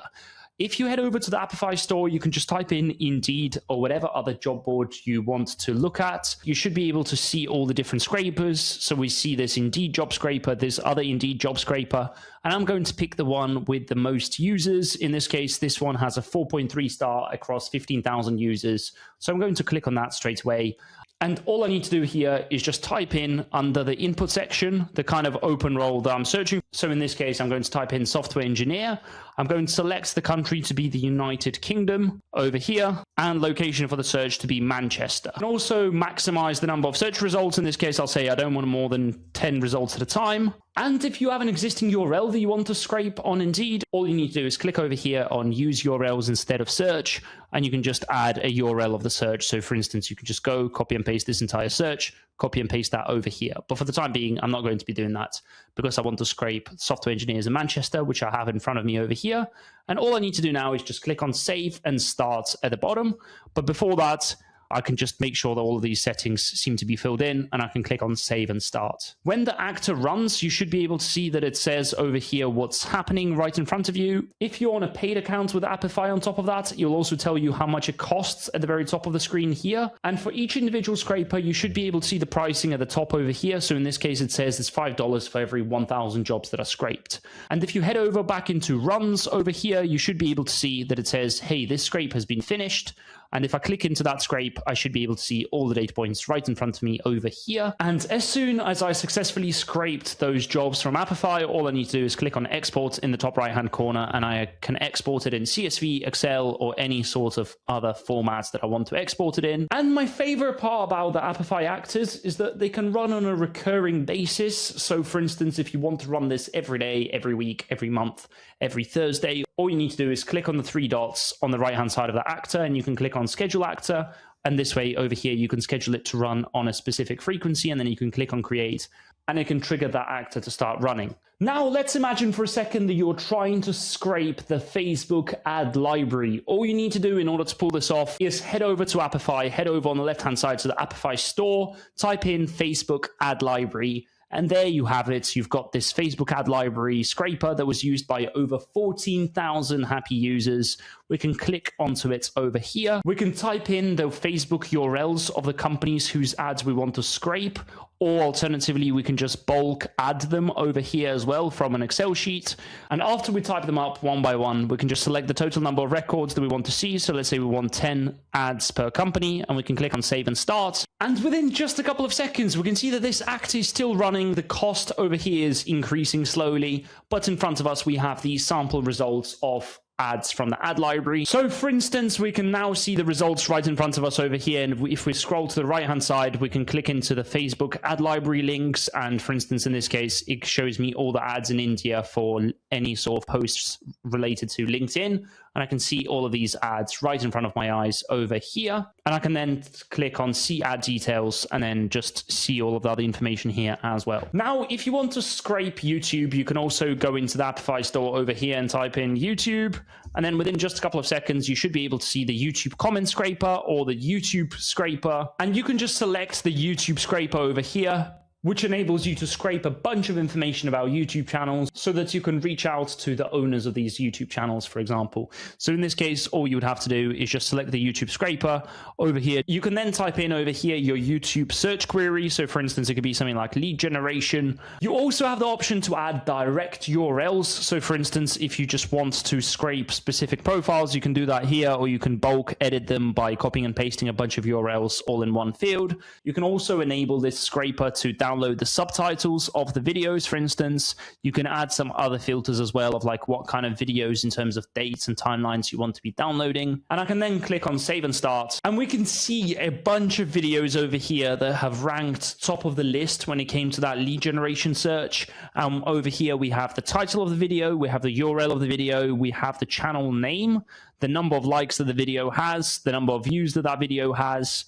If you head over to the Apify store, you can just type in Indeed or whatever other job board you want to look at. You should be able to see all the different scrapers. So we see this Indeed job scraper, this other Indeed job scraper, and I'm going to pick the one with the most users. In this case, this one has a 4.3 star across 15,000 users. So I'm going to click on that straight away. And all I need to do here is just type in under the input section, the kind of open role that I'm searching. So in this case, I'm going to type in software engineer. I'm going to select the country to be the United Kingdom over here, and location for the search to be Manchester. And also maximize the number of search results. In this case, I'll say I don't want more than 10 results at a time. And if you have an existing URL that you want to scrape on Indeed, all you need to do is click over here on use URLs instead of search, and you can just add a URL of the search. So for instance, you can just go copy and paste this entire search, copy and paste that over here. But for the time being, I'm not going to be doing that because I want to scrape software engineers in Manchester, which I have in front of me over here. And all I need to do now is just click on save and start at the bottom. But before that, I can just make sure that all of these settings seem to be filled in, and I can click on save and start. When the actor runs, you should be able to see that it says over here what's happening right in front of you. If you're on a paid account with Apify on top of that, it'll also tell you how much it costs at the very top of the screen here. And for each individual scraper, you should be able to see the pricing at the top over here. So in this case, it says it's $5 for every 1,000 jobs that are scraped. And if you head over back into runs over here, you should be able to see that it says, hey, this scrape has been finished. And if I click into that scrape, I should be able to see all the data points right in front of me over here. And as soon as I successfully scraped those jobs from Apify, all I need to do is click on export in the top right-hand corner, and I can export it in CSV, Excel, or any sort of other formats that I want to export it in. And my favorite part about the Apify actors is that they can run on a recurring basis. So for instance, if you want to run this every day, every week, every month, every Thursday, all you need to do is click on the three dots on the right-hand side of the actor, and you can click on schedule actor. And this way over here, you can schedule it to run on a specific frequency, and then you can click on create, and it can trigger that actor to start running. Now, let's imagine for a second that you're trying to scrape the Facebook ad library. All you need to do in order to pull this off is head over to Apify, head over on the left-hand side to the Apify store, type in Facebook ad library, and there you have it. You've got this Facebook ad library scraper that was used by over 14,000 happy users. We can click onto it over here. We can type in the Facebook URLs of the companies whose ads we want to scrape, or alternatively, we can just bulk add them over here as well from an Excel sheet. And after we type them up one by one, we can just select the total number of records that we want to see. So let's say we want 10 ads per company, and we can click on save and start. And within just a couple of seconds, we can see that this act is still running. The cost over here is increasing slowly, but in front of us, we have the sample results of ads from the ad library. So for instance, we can now see the results right in front of us over here. And if we scroll to the right hand side, we can click into the Facebook ad library links. And for instance, in this case, it shows me all the ads in India for any sort of posts related to LinkedIn. And I can see all of these ads right in front of my eyes over here. And I can then click on see ad details and then just see all of the other information here as well. Now, if you want to scrape YouTube, you can also go into the Apify store over here and type in YouTube. And then within just a couple of seconds, you should be able to see the YouTube comment scraper or the YouTube scraper. And you can just select the YouTube scraper over here, which enables you to scrape a bunch of information about YouTube channels so that you can reach out to the owners of these YouTube channels, for example. So in this case, all you would have to do is just select the YouTube scraper over here. You can then type in over here your YouTube search query. So for instance, it could be something like lead generation. You also have the option to add direct URLs. So for instance, if you just want to scrape specific profiles, you can do that here, or you can bulk edit them by copying and pasting a bunch of URLs all in one field. You can also enable this scraper to download download the subtitles of the videos, for instance. You can add some other filters as well of like what kind of videos in terms of dates and timelines you want to be downloading. And I can then click on save and start. And we can see a bunch of videos over here that have ranked top of the list when it came to that lead generation search. Over here, we have the title of the video, we have the URL of the video, we have the channel name, the number of likes that the video has, the number of views that that video has,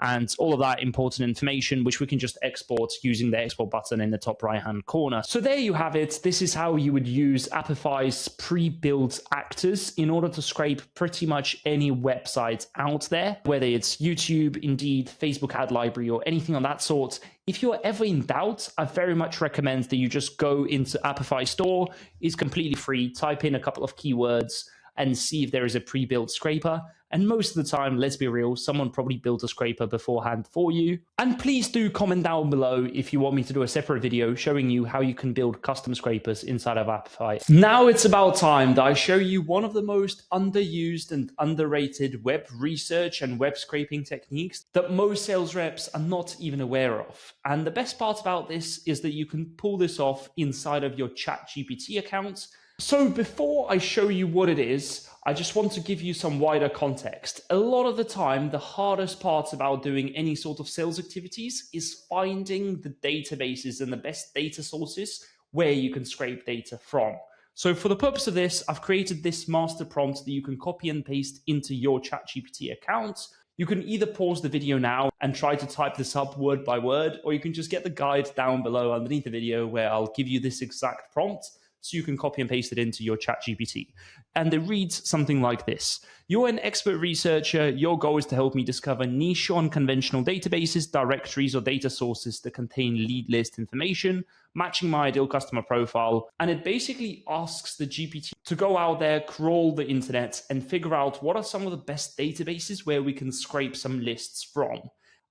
and all of that important information, which we can just export using the export button in the top right-hand corner. So there you have it. This is how you would use Apify's pre-built actors in order to scrape pretty much any website out there, whether it's YouTube, Indeed, Facebook ad library, or anything of that sort. If you're ever in doubt, I very much recommend that you just go into Apify store. It's completely free. Type in a couple of keywords and see if there is a pre-built scraper. And most of the time, let's be real, someone probably built a scraper beforehand for you. And please do comment down below if you want me to do a separate video showing you how you can build custom scrapers inside of Apify. Now it's about time that I show you one of the most underused and underrated web research and web scraping techniques that most sales reps are not even aware of. And the best part about this is that you can pull this off inside of your ChatGPT account. So before I show you what it is, I just want to give you some wider context. A lot of the time, the hardest part about doing any sort of sales activities is finding the databases and the best data sources where you can scrape data from. So for the purpose of this, I've created this master prompt that you can copy and paste into your ChatGPT account. You can either pause the video now and try to type this up word by word, or you can just get the guide down below underneath the video where I'll give you this exact prompt, so you can copy and paste it into your ChatGPT. And it reads something like this. You're an expert researcher. Your goal is to help me discover niche or unconventional databases, directories, or data sources that contain lead list information, matching my ideal customer profile. And it basically asks the GPT to go out there, crawl the internet, and figure out what are some of the best databases where we can scrape some lists from.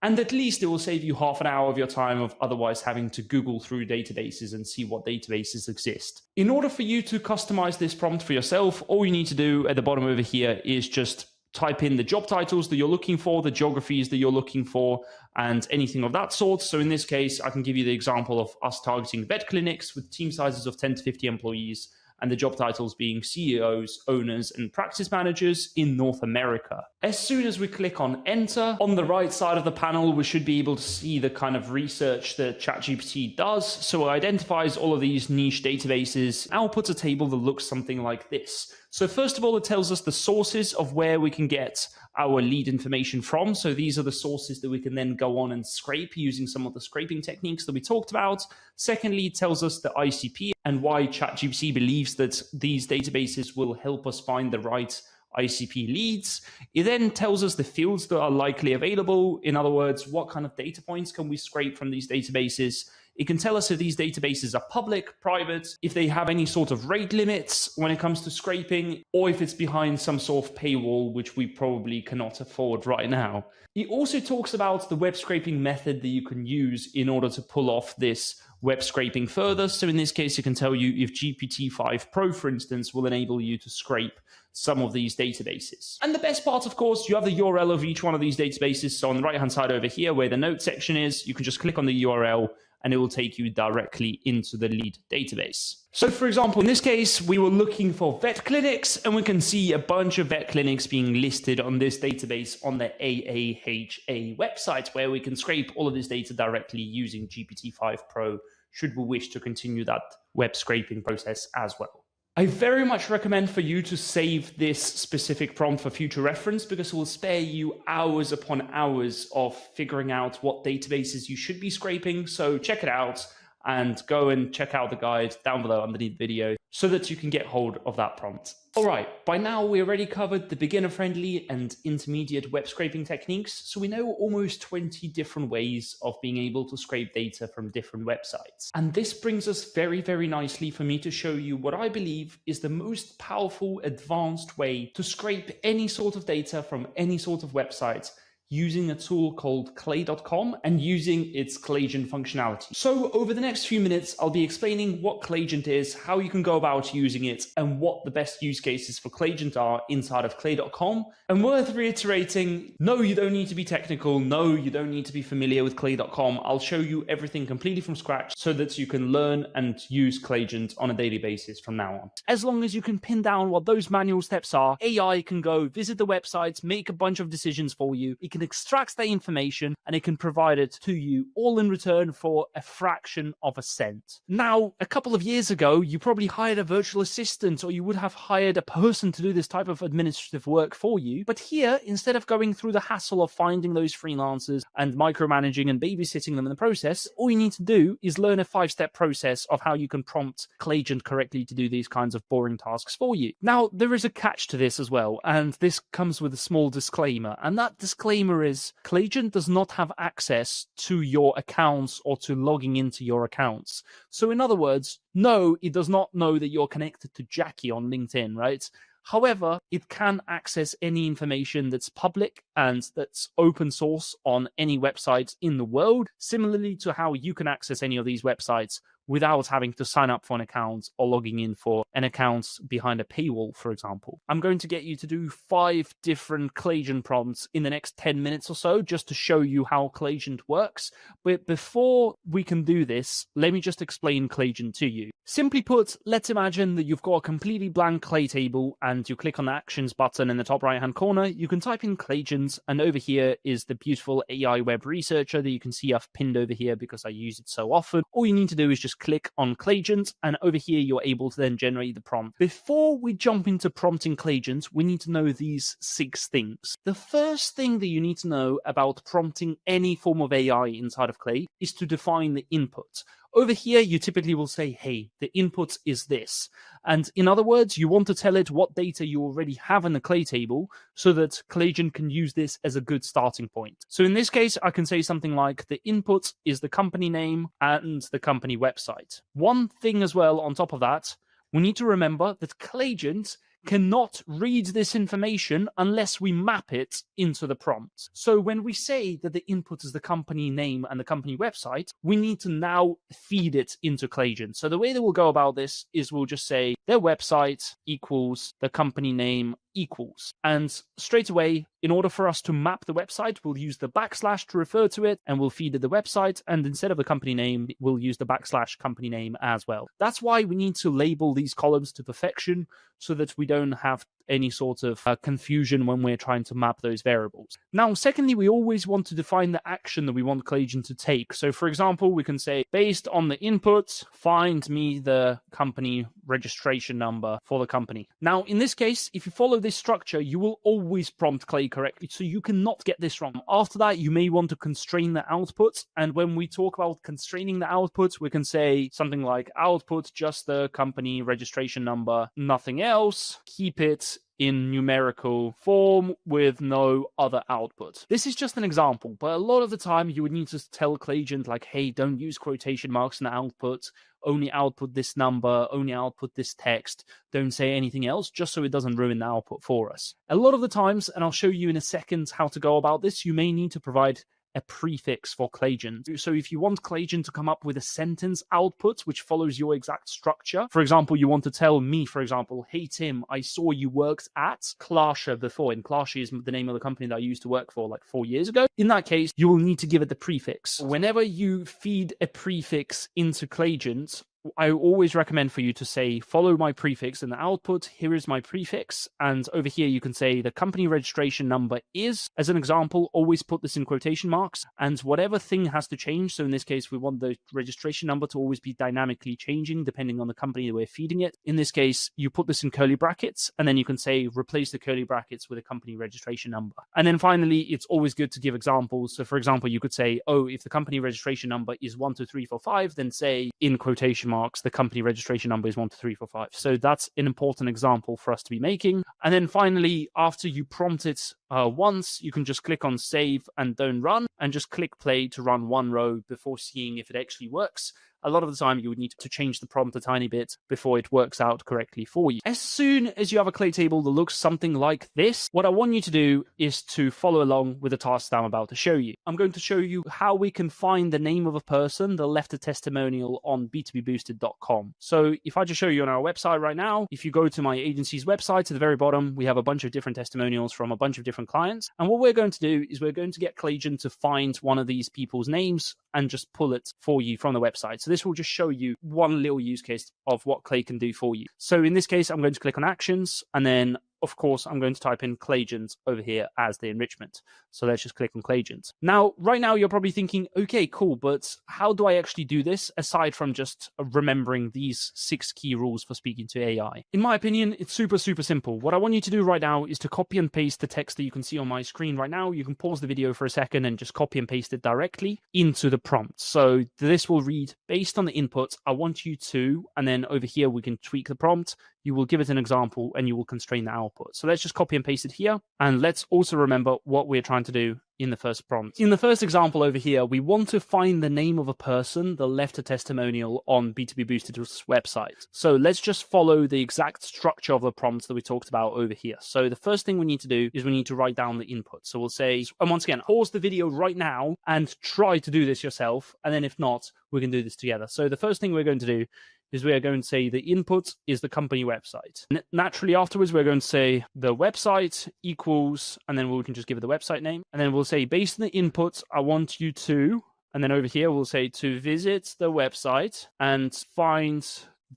And at least it will save you half an hour of your time of otherwise having to Google through databases and see what databases exist. In order for you to customize this prompt for yourself, all you need to do at the bottom over here is just type in the job titles that you're looking for, the geographies that you're looking for, and anything of that sort. So in this case, I can give you the example of us targeting vet clinics with team sizes of 10 to 50 employees, and the job titles being CEOs, owners, and practice managers in North America. As soon as we click on enter, on the right side of the panel, we should be able to see the kind of research that ChatGPT does. So it identifies all of these niche databases, outputs a table that looks something like this. So first of all, it tells us the sources of where we can get our lead information from. So these are the sources that we can then go on and scrape using some of the scraping techniques that we talked about. Secondly, it tells us the ICP and why ChatGPT believes that these databases will help us find the right ICP leads. It then tells us the fields that are likely available. In other words, what kind of data points can we scrape from these databases? It can tell us if these databases are public, private, if they have any sort of rate limits when it comes to scraping, or if it's behind some sort of paywall, which we probably cannot afford right now. It also talks about the web scraping method that you can use in order to pull off this web scraping further. So in this case, it can tell you if GPT-5 Pro, for instance, will enable you to scrape some of these databases. And the best part, of course, you have the URL of each one of these databases. So on the right-hand side over here, where the notes section is, you can just click on the URL and it will take you directly into the lead database. So for example, in this case, we were looking for vet clinics, and we can see a bunch of vet clinics being listed on this database on the AAHA website, where we can scrape all of this data directly using GPT-5 Pro, should we wish to continue that web scraping process as well. I very much recommend for you to save this specific prompt for future reference, because it will spare you hours upon hours of figuring out what databases you should be scraping. So check it out and go and check out the guide down below underneath the video so that you can get hold of that prompt. All right, by now we already covered the beginner-friendly and intermediate web scraping techniques, so we know almost 20 different ways of being able to scrape data from different websites. And this brings us very, very nicely for me to show you what I believe is the most powerful, advanced way to scrape any sort of data from any sort of website using a tool called Clay.com and using its Claygent functionality. So over the next few minutes, I'll be explaining what Claygent is, how you can go about using it, and what the best use cases for Claygent are inside of Clay.com. And worth reiterating, no, you don't need to be technical. No, you don't need to be familiar with Clay.com. I'll show you everything completely from scratch so that you can learn and use Claygent on a daily basis from now on. As long as you can pin down what those manual steps are, AI can go visit the websites, make a bunch of decisions for you. It can extract that information and it can provide it to you all in return for a fraction of a cent. Now, a couple of years ago, you probably hired a virtual assistant or you would have hired a person to do this type of administrative work for you. But here, instead of going through the hassle of finding those freelancers and micromanaging and babysitting them in the process, all you need to do is learn a 5-step process of how you can prompt Claygent correctly to do these kinds of boring tasks for you. Now, there is a catch to this as well, and this comes with a small disclaimer, and that disclaimer is Claygent does not have access to your accounts or to logging into your accounts. So in other words, no, it does not know that you're connected to Jackie on LinkedIn, right? However, it can access any information that's public and that's open source on any website in the world, similarly to how you can access any of these websites without having to sign up for an account or logging in for an account behind a paywall, for example. I'm going to get you to do 5 different Claygent prompts in the next 10 minutes or so, just to show you how Claygent works. But before we can do this, let me just explain Claygent to you. Simply put, let's imagine that you've got a completely blank clay table and you click on the Actions button in the top right-hand corner. You can type in Claygent, and over here is the beautiful AI web researcher that you can see I've pinned over here because I use it so often. All you need to do is just click on Claygent, and over here you're able to then generate the prompt. Before we jump into prompting Claygent, we need to know these 6 things. The first thing that you need to know about prompting any form of AI inside of Clay is to define the input. Over here, you typically will say, hey, the input is this. And in other words, you want to tell it what data you already have in the Clay table so that Claygent can use this as a good starting point. So in this case, I can say something like the input is the company name and the company website. One thing as well on top of that, we need to remember that Claygent cannot read this information unless we map it into the prompt. So when we say that the input is the company name and the company website, we need to now feed it into Claygent. So the way that we'll go about this is we'll just say their website equals the company name equals. And straight away, in order for us to map the website, we'll use the backslash to refer to it and we'll feed it the website. And instead of the company name, we'll use the backslash company name as well. That's why we need to label these columns to perfection so that we don't have any sort of confusion when we're trying to map those variables. Now, secondly, we always want to define the action that we want Claygent to take. So for example, we can say, based on the input, find me the company registration number for the company. Now, in this case, if you follow this structure, you will always prompt Clay correctly, so you cannot get this wrong. After that, you may want to constrain the output. And when we talk about constraining the output, we can say something like output, just the company registration number, nothing else, keep it in numerical form with no other output. This is just an example, but a lot of the time you would need to tell Claygent like, hey, don't use quotation marks in the output, only output this number, only output this text, don't say anything else, just so it doesn't ruin the output for us. A lot of the times, and I'll show you in a second how to go about this, you may need to provide a prefix for Claygent. So if you want Claygent to come up with a sentence output which follows your exact structure, for example, you want to tell me, for example, hey Tim, I saw you worked at Clarsha before, and Clarsha is the name of the company that I used to work for like 4 years ago. In that case, you will need to give it the prefix. Whenever you feed a prefix into Claygent, I always recommend for you to say, follow my prefix in the output, here is my prefix, and over here you can say the company registration number is, as an example, always put this in quotation marks, and whatever thing has to change, so in this case we want the registration number to always be dynamically changing depending on the company that we're feeding it. In this case, you put this in curly brackets, and then you can say, replace the curly brackets with a company registration number. And then finally, it's always good to give examples. So for example, you could say, oh, if the company registration number is 12345, then say in quotation marks, the company registration number is 12345. So that's an important example for us to be making. And then finally, after you prompt it once, you can just click on save and don't run, and just click play to run one row before seeing if it actually works. a lot of the time you would need to change the prompt a tiny bit before it works out correctly for you. As soon as you have a clay table that looks something like this, what I want you to do is to follow along with the task that I'm about to show you. I'm going to show you how we can find the name of a person that left a testimonial on b2bboosted.com. So if I just show you on our website right now, if you go to my agency's website, to the very bottom, we have a bunch of different testimonials from a bunch of different clients. And what we're going to do is we're going to get Claygent to find one of these people's names and just pull it for you from the website. So this will just show you one little use case of what Clay can do for you. So in this case, I'm going to click on Actions, and then of course, I'm going to type in Claygent over here as the enrichment. So let's just click on Claygent. Now, right now, you're probably thinking, okay, cool, but how do I actually do this aside from just remembering these 6 key rules for speaking to AI? In my opinion, it's super, super simple. What I want you to do right now is to copy and paste the text that you can see on my screen right now. You can pause the video for a second and just copy and paste it directly into the prompt. So this will read, based on the input, I want you to, and then over here, we can tweak the prompt. You will give it an example and you will constrain the output. So let's just copy and paste it here. And let's also remember what we're trying to do in the first prompt. In the first example over here, we want to find the name of a person that left a testimonial on B2B Boosted's website. So let's just follow the exact structure of the prompts that we talked about over here. So the first thing we need to do is we need to write down the input. So we'll say, and once again, pause the video right now and try to do this yourself. And then if not, we can do this together. So the first thing we're going to do is we are going to say the input is the company website. Naturally, afterwards, we're going to say the website equals, and then we can just give it the website name. And then we'll say, based on the input, I want you to, and then over here, we'll say to visit the website and find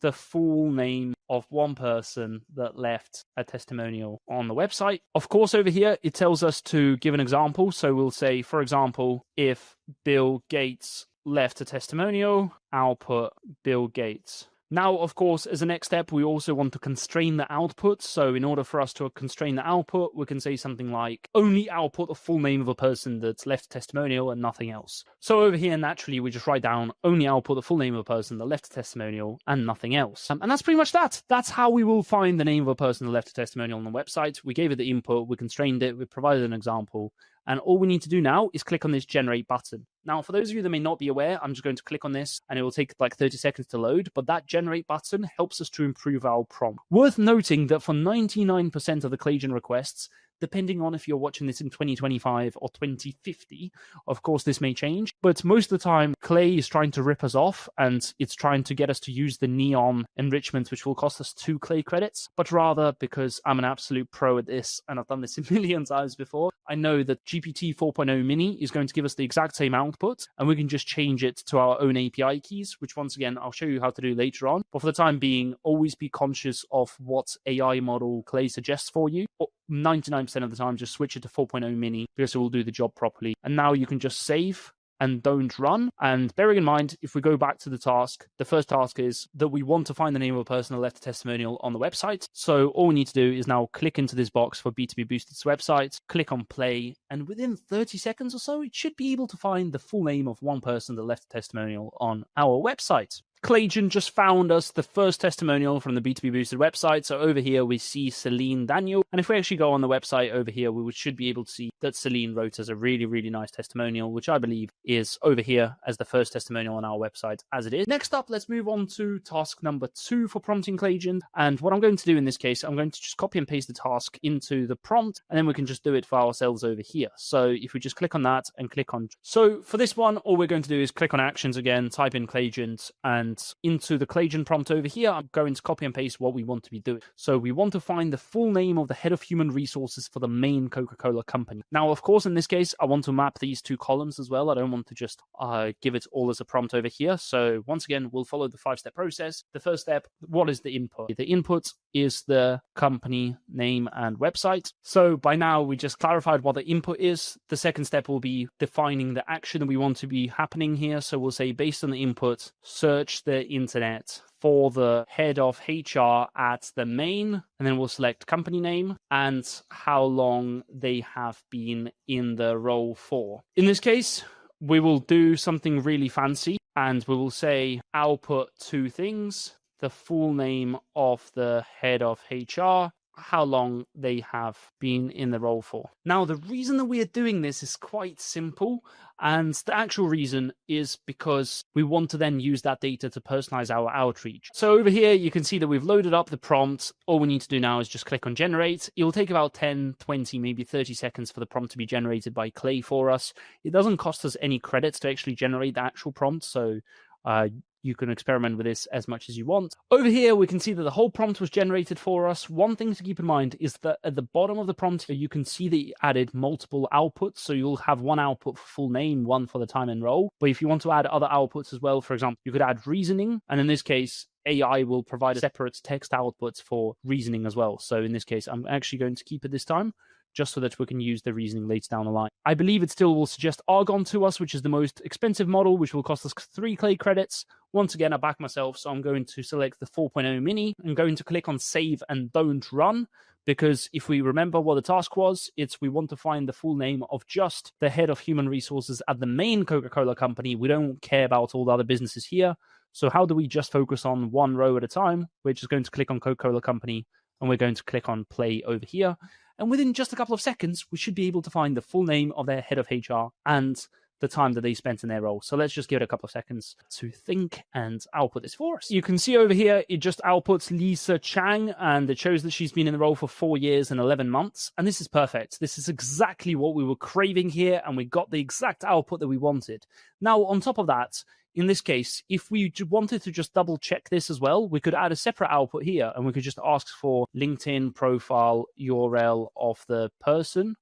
the full name of one person that left a testimonial on the website. Of course, over here, it tells us to give an example. So we'll say, for example, if Bill Gates left a testimonial, I'll put Bill Gates. Now, of course, as a next step, we also want to constrain the output. So in order for us to constrain the output, we can say something like, only output the full name of a person that's left a testimonial and nothing else. So over here, naturally, we just write down, only output the full name of a person that left a testimonial and nothing else. And that's pretty much that. That's how we will find the name of a person that left a testimonial on the website. We gave it the input, we constrained it, we provided an example. And all we need to do now is click on this generate button. Now, for those of you that may not be aware, I'm just going to click on this and it will take like 30 seconds to load, but that generate button helps us to improve our prompt. Worth noting that for 99% of the Claygent requests, depending on if you're watching this in 2025 or 2050, of course, this may change. But most of the time, Clay is trying to rip us off and it's trying to get us to use the neon enrichment, which will cost us 2 Clay credits. But rather, because I'm an absolute pro at this and I've done this a million times before, I know that GPT 4.0 mini is going to give us the exact same output and we can just change it to our own API keys, which once again, I'll show you how to do later on. But for the time being, always be conscious of what AI model Clay suggests for you. 99% of the time, just switch it to 4.0 mini because it will do the job properly. And now you can just save and don't run. And bearing in mind, if we go back to the task, the first task is that we want to find the name of a person who left a testimonial on the website. So all we need to do is now click into this box for B2B Boosted's website, click on play, and within 30 seconds or so, it should be able to find the full name of one person that left a testimonial on our website. Claygent just found us the first testimonial from the B2B Boosted website. So over here, we see Celine Daniel. And if we actually go on the website over here, we should be able to see that Celine wrote us a really, really nice testimonial, which I believe is over here as the first testimonial on our website as it is. Next up, let's move on to task number 2 for prompting Claygent. And what I'm going to do in this case, I'm going to just copy and paste the task into the prompt, and then we can just do it for ourselves over here. So if we just click on that and click on. So for this one, all we're going to do is click on Actions again, type in Claygent, and into the Claygent prompt over here, I'm going to copy and paste what we want to be doing. So we want to find the full name of the head of human resources for the main Coca-Cola company. Now, of course, in this case, I want to map these 2 columns as well. I don't want to just give it all as a prompt over here. So once again, we'll follow the 5-step process. The first step, what is the input? The input is the company name and website. So by now, we just clarified what the input is. The second step will be defining the action that we want to be happening here. So we'll say, based on the input, search the internet for the head of HR at the main, and then we'll select company name and how long they have been in the role for. In this case, we will do something really fancy and we will say output 2 things, the full name of the head of HR how long they have been in the role for. Now, the reason that we are doing this is quite simple, and the actual reason is because we want to then use that data to personalize our outreach. So over here, you can see that we've loaded up the prompt. All we need to do now is just click on generate. It will take about 10, 20, maybe 30 seconds for the prompt to be generated by Clay for us. It doesn't cost us any credits to actually generate the actual prompt, so you can experiment with this as much as you want. Over here, we can see that the whole prompt was generated for us. One thing to keep in mind is that at the bottom of the prompt, you can see that it added multiple outputs. So you'll have one output for full name, one for the time and role. But if you want to add other outputs as well, for example, you could add reasoning. And in this case, AI will provide separate text outputs for reasoning as well. So in this case, I'm actually going to keep it this time, just so that we can use the reasoning later down the line. I believe it still will suggest Argon to us, which is the most expensive model, which will cost us 3 Clay credits. Once again, I back myself, so I'm going to select the 4.0 mini. I'm going to click on save and don't run, because if we remember what the task was, we want to find the full name of just the head of human resources at the main Coca-Cola company. We don't care about all the other businesses here. So how do we just focus on one row at a time? We're just going to click on Coca-Cola company, and we're going to click on play over here. And within just a couple of seconds, we should be able to find the full name of their head of HR and the time that they spent in their role. So let's just give it a couple of seconds to think, and output this for us. You can see over here, it just outputs Lisa Chang, and it shows that she's been in the role for 4 years and 11 months. And this is perfect. This is exactly what we were craving here, and we got the exact output that we wanted. Now, on top of that, in this case, if we wanted to just double check this as well, we could add a separate output here, and we could just ask for LinkedIn profile URL of the person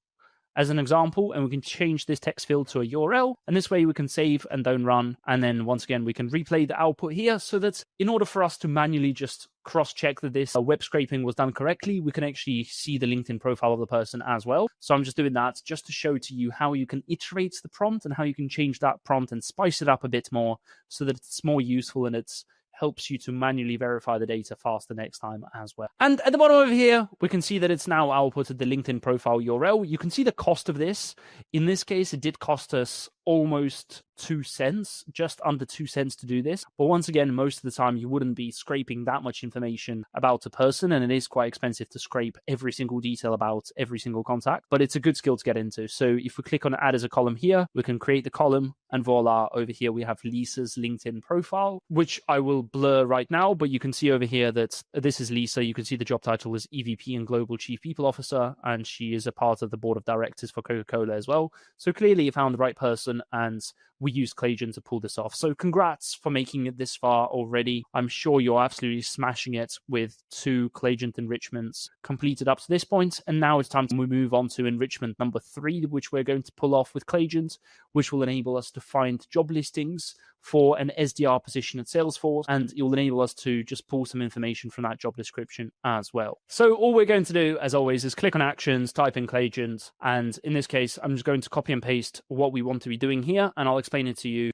as an example, and we can change this text field to a URL, and this way we can save and don't run, and then once again we can replay the output here, so that in order for us to manually just cross-check that this web scraping was done correctly, we can actually see the LinkedIn profile of the person as well. So I'm just doing that just to show to you how you can iterate the prompt and how you can change that prompt and spice it up a bit more so that it's more useful and it's helps you to manually verify the data faster next time as well. And at the bottom over here, we can see that it's now outputted the LinkedIn profile URL. You can see the cost of this. In this case, it did cost us almost 2 cents, just under 2 cents to do this. But once again, most of the time you wouldn't be scraping that much information about a person, and it is quite expensive to scrape every single detail about every single contact, but it's a good skill to get into. So if we click on add as a column here, we can create the column, and voila, over here we have Lisa's LinkedIn profile, which I will blur right now, but you can see over here that this is Lisa. You can see the job title is EVP and Global Chief People Officer, and she is a part of the board of directors for Coca-Cola as well. So clearly you found the right person, and we used Claygent to pull this off. So congrats for making it this far already. I'm sure you're absolutely smashing it with 2 Claygent enrichments completed up to this point. And now it's time to move on to enrichment number 3, which we're going to pull off with Claygent, which will enable us to find job listings for an SDR position at Salesforce, and it will enable us to just pull some information from that job description as well. So all we're going to do, as always, is click on actions, type in Claygent, and in this case, I'm just going to copy and paste what we want to be doing here, and I'll explain it to you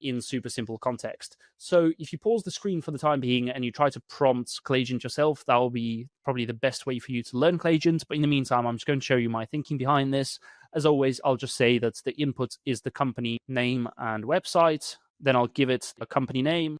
in super simple context. So if you pause the screen for the time being and you try to prompt Claygent yourself, that will be probably the best way for you to learn Claygent, but in the meantime, I'm just going to show you my thinking behind this. As always, I'll just say that the input is the company name and website. Then I'll give it a company name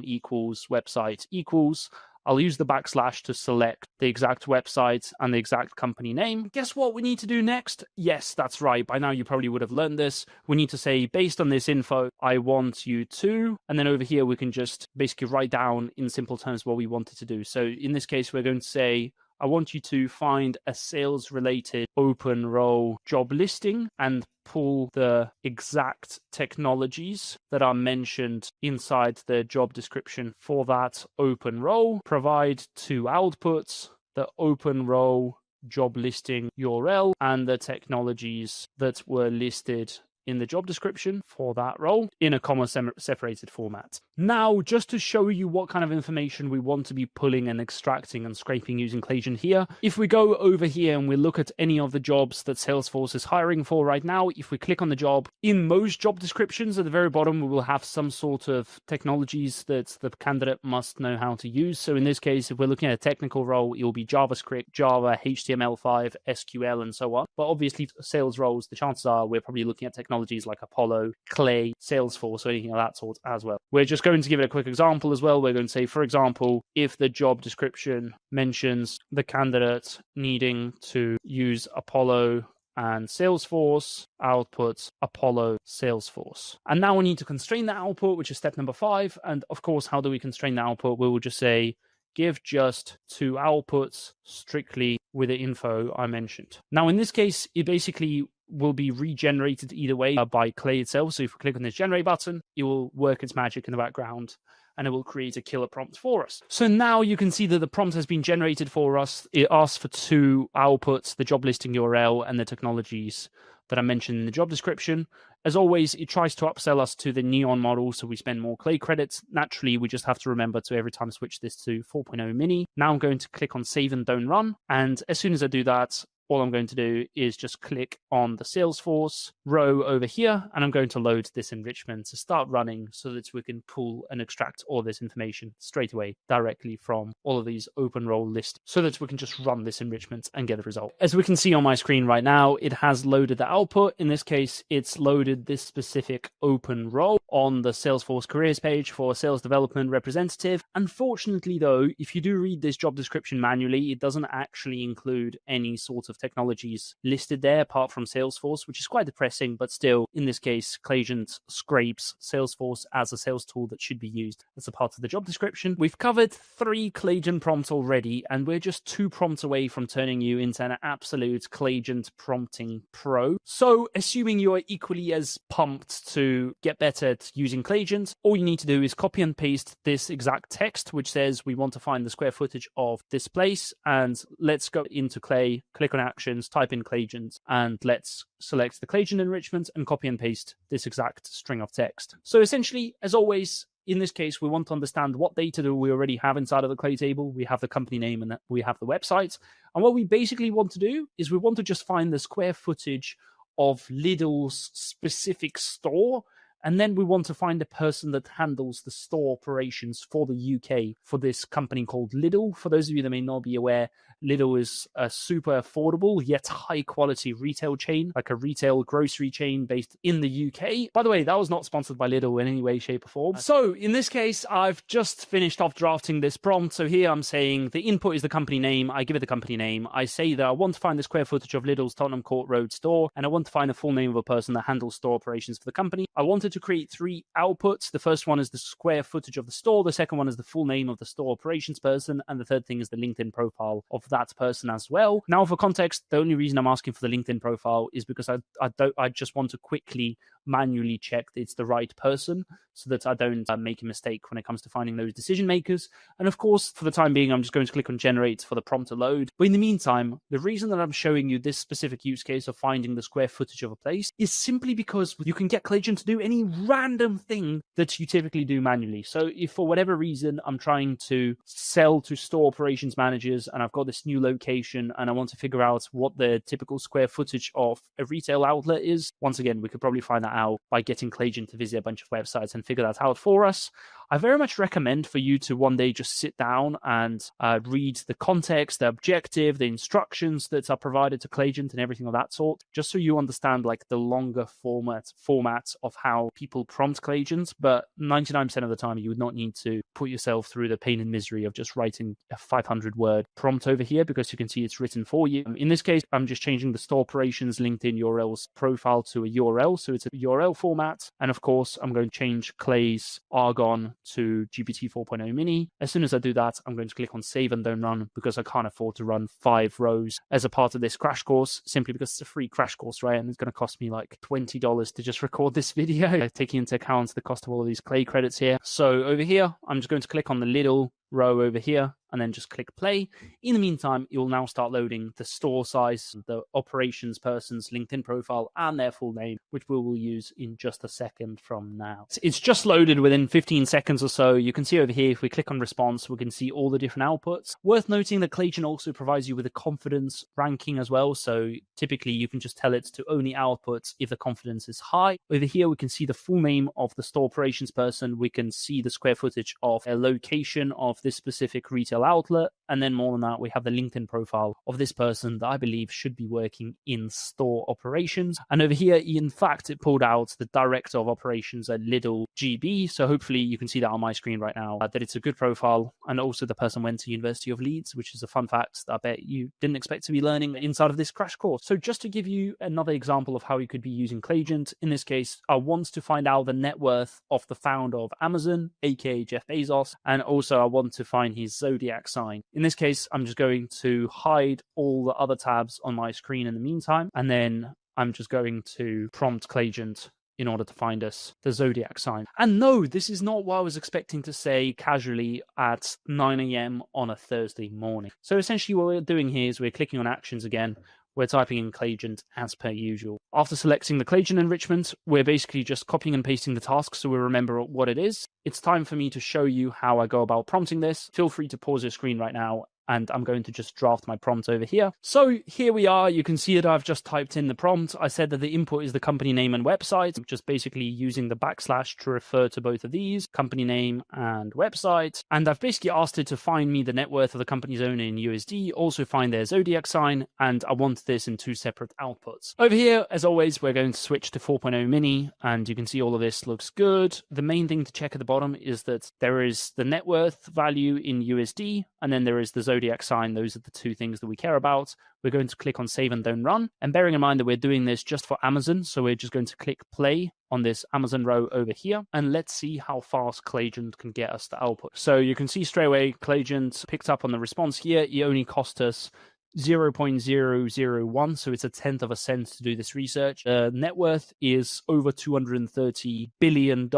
equals website equals. I'll use the backslash to select the exact website and the exact company name. Guess what we need to do next? Yes, that's right. By now you probably would have learned this. We need to say, based on this info, I want you to, and then over here we can just basically write down in simple terms what we wanted to do. So in this case, we're going to say, I want you to find a sales-related open role job listing and pull the exact technologies that are mentioned inside the job description for that open role. Provide 2 outputs, the open role job listing URL and the technologies that were listed in the job description for that role in a comma separated format. Now, just to show you what kind of information we want to be pulling and extracting and scraping using Claygent here, if we go over here and we look at any of the jobs that Salesforce is hiring for right now, if we click on the job, in most job descriptions at the very bottom, we will have some sort of technologies that the candidate must know how to use. So in this case, if we're looking at a technical role, it will be JavaScript, Java, HTML5, SQL, and so on. But obviously, sales roles, the chances are we're probably looking at technology technologies like Apollo, Clay, Salesforce, or anything of that sort as well. We're just going to give it a quick example as well. We're going to say, for example, if the job description mentions the candidate needing to use Apollo and Salesforce, output Apollo Salesforce. And now we need to constrain the output, which is step number 5. And of course, how do we constrain the output? We will just say, give just 2 outputs strictly with the info I mentioned. Now, in this case, it basically will be regenerated either way by Clay itself. So if we click on this generate button, it will work its magic in the background and it will create a killer prompt for us. So now you can see that the prompt has been generated for us. It asks for 2 outputs, the job listing URL and the technologies that I mentioned in the job description. As always, it tries to upsell us to the Neon model, so we spend more Clay credits. Naturally, we just have to remember to every time switch this to 4.0 mini. Now I'm going to click on save and don't run. And as soon as I do that, all I'm going to do is just click on the Salesforce row over here, and I'm going to load this enrichment to start running so that we can pull and extract all this information straight away directly from all of these open role lists so that we can just run this enrichment and get the result. As we can see on my screen right now, it has loaded the output. In this case, it's loaded this specific open role on the Salesforce careers page for a sales development representative. Unfortunately, though, if you do read this job description manually, it doesn't actually include any sort of technologies listed there apart from Salesforce, which is quite depressing, but still, in this case, Claygent scrapes Salesforce as a sales tool that should be used as a part of the job description. We've covered 3 Claygent prompts already, and we're just 2 prompts away from turning you into an absolute Claygent prompting pro. So, assuming you're equally as pumped to get better at using Claygent, all you need to do is copy and paste this exact text, which says we want to find the square footage of this place, and let's go into Clay, click on actions, type in Claygent, and let's select the Claygent enrichment and copy and paste this exact string of text. So essentially, as always, in this case, we want to understand what data do we already have inside of the Clay table. We have the company name and we have the website. And what we basically want to do is we want to just find the square footage of Lidl's specific store. And then we want to find the person that handles the store operations for the UK for this company called Lidl. For those of you that may not be aware, Lidl is a super affordable yet high quality retail chain, like a retail grocery chain based in the UK. By the way, that was not sponsored by Lidl in any way, shape or form. So in this case, I've just finished off drafting this prompt. So here I'm saying the input is the company name. I give it the company name. I say that I want to find the square footage of Lidl's Tottenham Court Road store, and I want to find the full name of a person that handles store operations for the company. I wanted to create 3 outputs. The first one is the square footage of the store. The second one is the full name of the store operations person. And the third thing is the LinkedIn profile of that person as well. Now, for context, the only reason I'm asking for the LinkedIn profile is because I just want to quickly manually check that it's the right person so that I don't make a mistake when it comes to finding those decision makers. And of course, for the time being, I'm just going to click on generate for the prompt to load. But in the meantime, the reason that I'm showing you this specific use case of finding the square footage of a place is simply because you can get Claygent to do any random thing that you typically do manually. So if for whatever reason I'm trying to sell to store operations managers and I've got this new location and I want to figure out what the typical square footage of a retail outlet is, once again, we could probably find that out by getting Claygent to visit a bunch of websites and figure that out for us. I very much recommend for you to one day just sit down and read the context, the objective, the instructions that are provided to Claygent and everything of that sort, just so you understand like the longer format of how people prompt Claygent. But 99% of the time, you would not need to put yourself through the pain and misery of just writing a 500-word prompt over here, because you can see it's written for you. In this case, I'm just changing the store operations LinkedIn URL's profile to a URL, so it's a URL format. And of course, I'm going to change Clay's Argon to GPT 4.0 mini. As soon as I do that, I'm going to click on save and don't run, because I can't afford to run 5 rows as a part of this crash course, simply because it's a free crash course, right? And it's going to cost me like $20 to just record this video, taking into account the cost of all of these Clay credits here. So over here, I'm just going to click on the Lidl row over here and then just click play. In the meantime, it will now start loading the store size, the operations person's LinkedIn profile, and their full name, which we will use in just a second from now. It's just loaded within 15 seconds or so. You can see over here, if we click on response, we can see all the different outputs. Worth noting that Claygent also provides you with a confidence ranking as well. So typically you can just tell it to only output if the confidence is high. Over here, we can see the full name of the store operations person. We can see the square footage of a location of this specific retail retail outlet. And then more than that, we have the LinkedIn profile of this person that I believe should be working in store operations. And over here, in fact, it pulled out the director of operations at Lidl GB. So hopefully you can see that on my screen right now, that it's a good profile. And also the person went to University of Leeds, which is a fun fact that I bet you didn't expect to be learning inside of this crash course. So just to give you another example of how you could be using Claygent, in this case, I want to find out the net worth of the founder of Amazon, aka Jeff Bezos. And also I want to find his zodiac sign. In this case, I'm just going to hide all the other tabs on my screen in the meantime, and then I'm just going to prompt Claygent in order to find us the zodiac sign. And no, this is not what I was expecting to say casually at 9 a.m. on a Thursday morning. So essentially what we're doing here is we're clicking on actions again. We're typing in Claygent as per usual. After selecting the Claygent enrichment, we're basically just copying and pasting the task so we remember what it is. It's time for me to show you how I go about prompting this. Feel free to pause your screen right now, and I'm going to just draft my prompt over here. So here we are. You can see that I've just typed in the prompt. I said that the input is the company name and website. I'm just basically using the backslash to refer to both of these, company name and website. And I've basically asked it to find me the net worth of the company's owner in USD, also find their zodiac sign, and I want this in 2 separate outputs. Over here, as always, we're going to switch to 4.0 mini, and you can see all of this looks good. The main thing to check at the bottom is that there is the net worth value in USD, and then there is the zodiac sign. Those are the 2 things that we care about. We're going to click on save and don't run. And bearing in mind that we're doing this just for Amazon, so we're just going to click play on this Amazon row over here. And let's see how fast Claygent can get us the output. So you can see straight away, Claygent picked up on the response here. It only cost us 0.001, so it's a tenth of a cent to do this research. Net worth is over $230 billion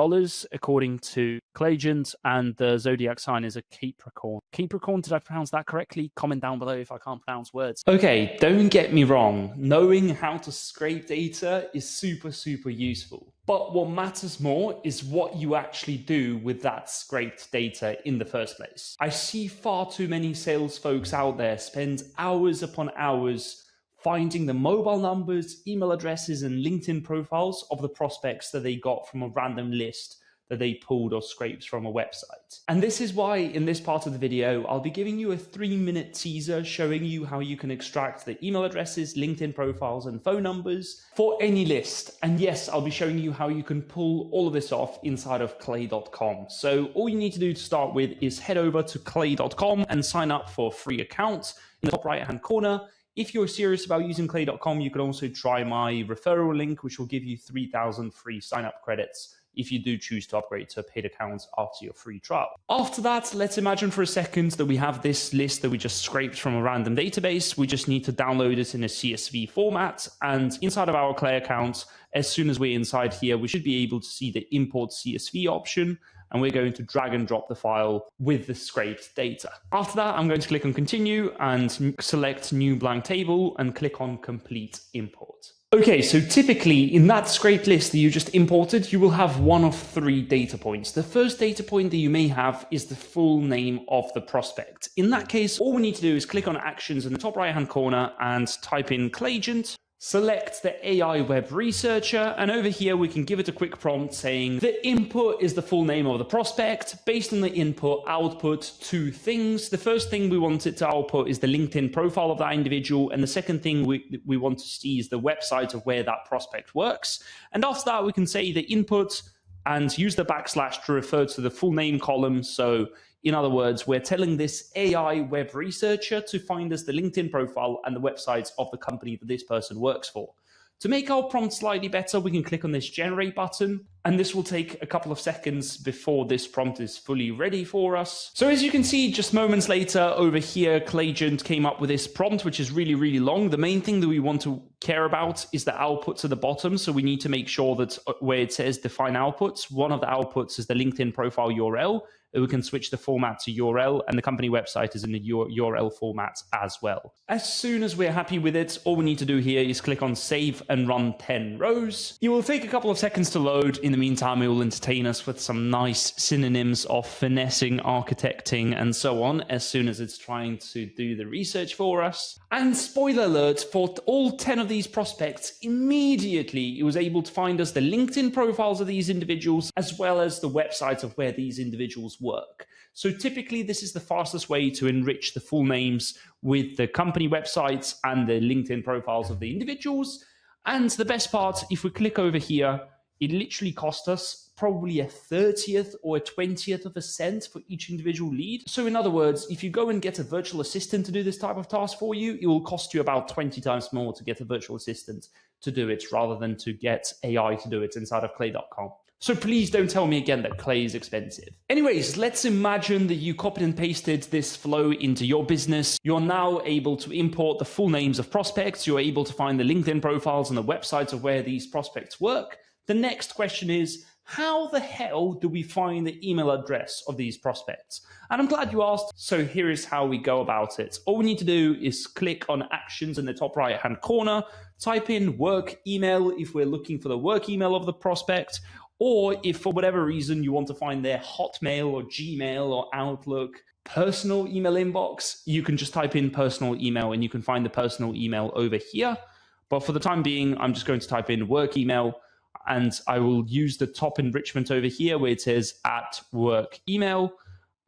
according to Claygent, and the zodiac sign is a Capricorn. Capricorn, did I pronounce that correctly? Comment down below if I can't pronounce words. Okay, don't get me wrong. Knowing how to scrape data is super, super useful. But what matters more is what you actually do with that scraped data in the first place. I see far too many sales folks out there spend hours upon hours finding the mobile numbers, email addresses, and LinkedIn profiles of the prospects that they got from a random list that they pulled or scraped from a website. And this is why in this part of the video, I'll be giving you a 3-minute teaser showing you how you can extract the email addresses, LinkedIn profiles, and phone numbers for any list. And yes, I'll be showing you how you can pull all of this off inside of clay.com. So all you need to do to start with is head over to clay.com and sign up for a free account. In the top right-hand corner, if you're serious about using clay.com, you can also try my referral link, which will give you 3,000 free sign-up credits if you do choose to upgrade to a paid account after your free trial. After that, let's imagine for a second that we have this list that we just scraped from a random database. We just need to download it in a CSV format. And inside of our Clay account, as soon as we're inside here, we should be able to see the import CSV option. And we're going to drag and drop the file with the scraped data. After that, I'm going to click on continue and select new blank table and click on complete import. Okay, so typically in that scraped list that you just imported, you will have one of 3 data points. The first data point that you may have is the full name of the prospect. In that case, all we need to do is click on actions in the top right-hand corner and type in Claygent. Select the AI web researcher, and over here we can give it a quick prompt saying the input is the full name of the prospect. Based on the input, output 2 things. The first thing we want it to output is the LinkedIn profile of that individual, and the second thing we want to see is the website of where that prospect works. And after that, we can say the input and use the backslash to refer to the full name column. So in other words, we're telling this AI web researcher to find us the LinkedIn profile and the websites of the company that this person works for. To make our prompt slightly better, we can click on this generate button, and this will take a couple of seconds before this prompt is fully ready for us. So as you can see, just moments later over here, Claygent came up with this prompt, which is really, really long. The main thing that we want to care about is the outputs at the bottom. So we need to make sure that where it says define outputs, one of the outputs is the LinkedIn profile URL. We can switch the format to URL, and the company website is in the URL format as well. As soon as we're happy with it, all we need to do here is click on save and run 10 rows. It will take a couple of seconds to load. In the meantime, it will entertain us with some nice synonyms of finessing, architecting, and so on as soon as it's trying to do the research for us. And spoiler alert, for all 10 of these prospects, immediately it was able to find us the LinkedIn profiles of these individuals as well as the websites of where these individuals work. So typically this is the fastest way to enrich the full names with the company websites and the LinkedIn profiles of the individuals. And the best part, if we click over here, it literally cost us probably a 30th or a 20th of a cent for each individual lead. So in other words, if you go and get a virtual assistant to do this type of task for you, it will cost you about 20 times more to get a virtual assistant to do it rather than to get AI to do it inside of Clay.com. So please don't tell me again that Clay is expensive. Anyways, let's imagine that you copied and pasted this flow into your business. You're now able to import the full names of prospects. You're able to find the LinkedIn profiles and the websites of where these prospects work. The next question is, how the hell do we find the email address of these prospects? And I'm glad you asked. So here is how we go about it. All we need to do is click on actions in the top right hand corner, type in work email if we're looking for the work email of the prospect, or if for whatever reason you want to find their Hotmail or Gmail or Outlook personal email inbox, you can just type in personal email and you can find the personal email over here. But for the time being, I'm just going to type in work email, and I will use the top enrichment over here where it says @work email.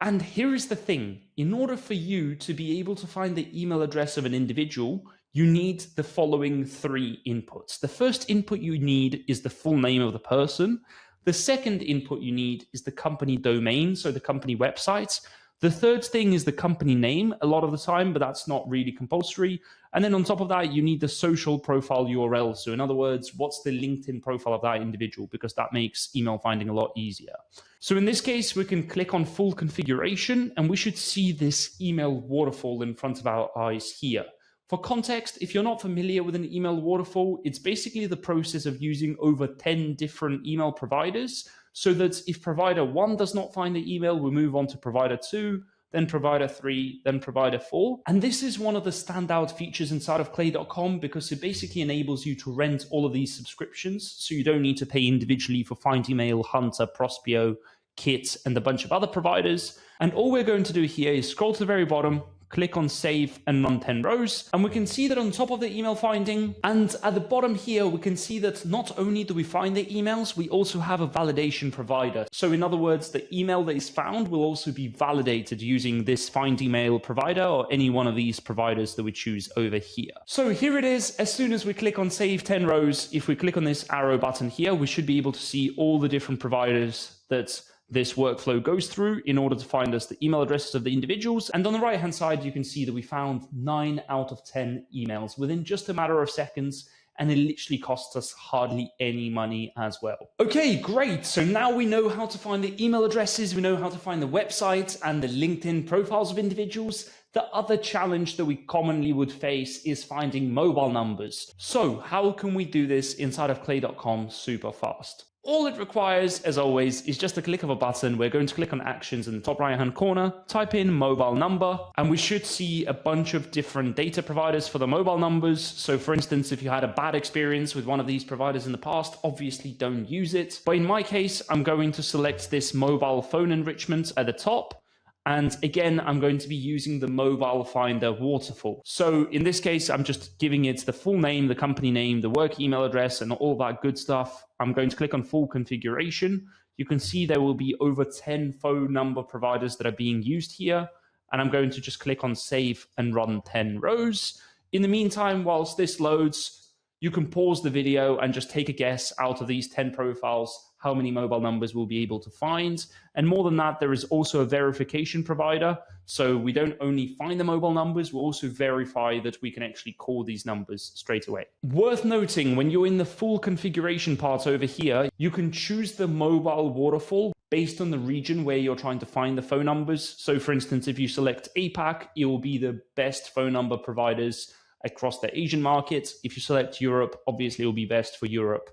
And here is the thing. In order for you to be able to find the email address of an individual, you need the following 3 inputs. The first input you need is the full name of the person. The second input you need is the company domain, so the company website. The third thing is the company name a lot of the time, but that's not really compulsory. And then on top of that, you need the social profile URL. So in other words, what's the LinkedIn profile of that individual? Because that makes email finding a lot easier. So in this case, we can click on full configuration and we should see this email waterfall in front of our eyes here. For context, if you're not familiar with an email waterfall, it's basically the process of using over 10 different email providers, so that if provider 1 does not find the email, we move on to provider 2, then provider 3, then provider 4. And this is one of the standout features inside of Clay.com because it basically enables you to rent all of these subscriptions, so you don't need to pay individually for Find Email, Hunter, Prospero, Kit, and a bunch of other providers. And all we're going to do here is scroll to the very bottom, click on save and run 10 rows. And we can see that on top of the email finding and at the bottom here, we can see that not only do we find the emails, we also have a validation provider. So in other words, the email that is found will also be validated using this Find Email provider or any one of these providers that we choose over here. So here it is. As soon as we click on save 10 rows, if we click on this arrow button here, we should be able to see all the different providers that this workflow goes through in order to find us the email addresses of the individuals. And on the right hand side, you can see that we found 9 out of 10 emails within just a matter of seconds, and it literally costs us hardly any money as well. Okay, great. So now we know how to find the email addresses, we know how to find the websites and the LinkedIn profiles of individuals. The other challenge that we commonly would face is finding mobile numbers. So how can we do this inside of Clay.com super fast? All it requires, as always, is just a click of a button. We're going to click on actions in the top right-hand corner, type in mobile number, and we should see a bunch of different data providers for the mobile numbers. So for instance, if you had a bad experience with one of these providers in the past, obviously don't use it. But in my case, I'm going to select this mobile phone enrichment at the top. And again, I'm going to be using the mobile finder waterfall. So in this case, I'm just giving it the full name, the company name, the work email address, and all that good stuff. I'm going to click on full configuration. You can see there will be over 10 phone number providers that are being used here. And I'm going to just click on save and run 10 rows. In the meantime, whilst this loads, you can pause the video and just take a guess out of these 10 profiles how many mobile numbers we'll be able to find. And more than that, there is also a verification provider. So we don't only find the mobile numbers, we'll also verify that we can actually call these numbers straight away. Worth noting, when you're in the full configuration part over here, you can choose the mobile waterfall based on the region where you're trying to find the phone numbers. So for instance, if you select APAC, it will be the best phone number providers across the Asian market. If you select Europe, obviously it will be best for Europe.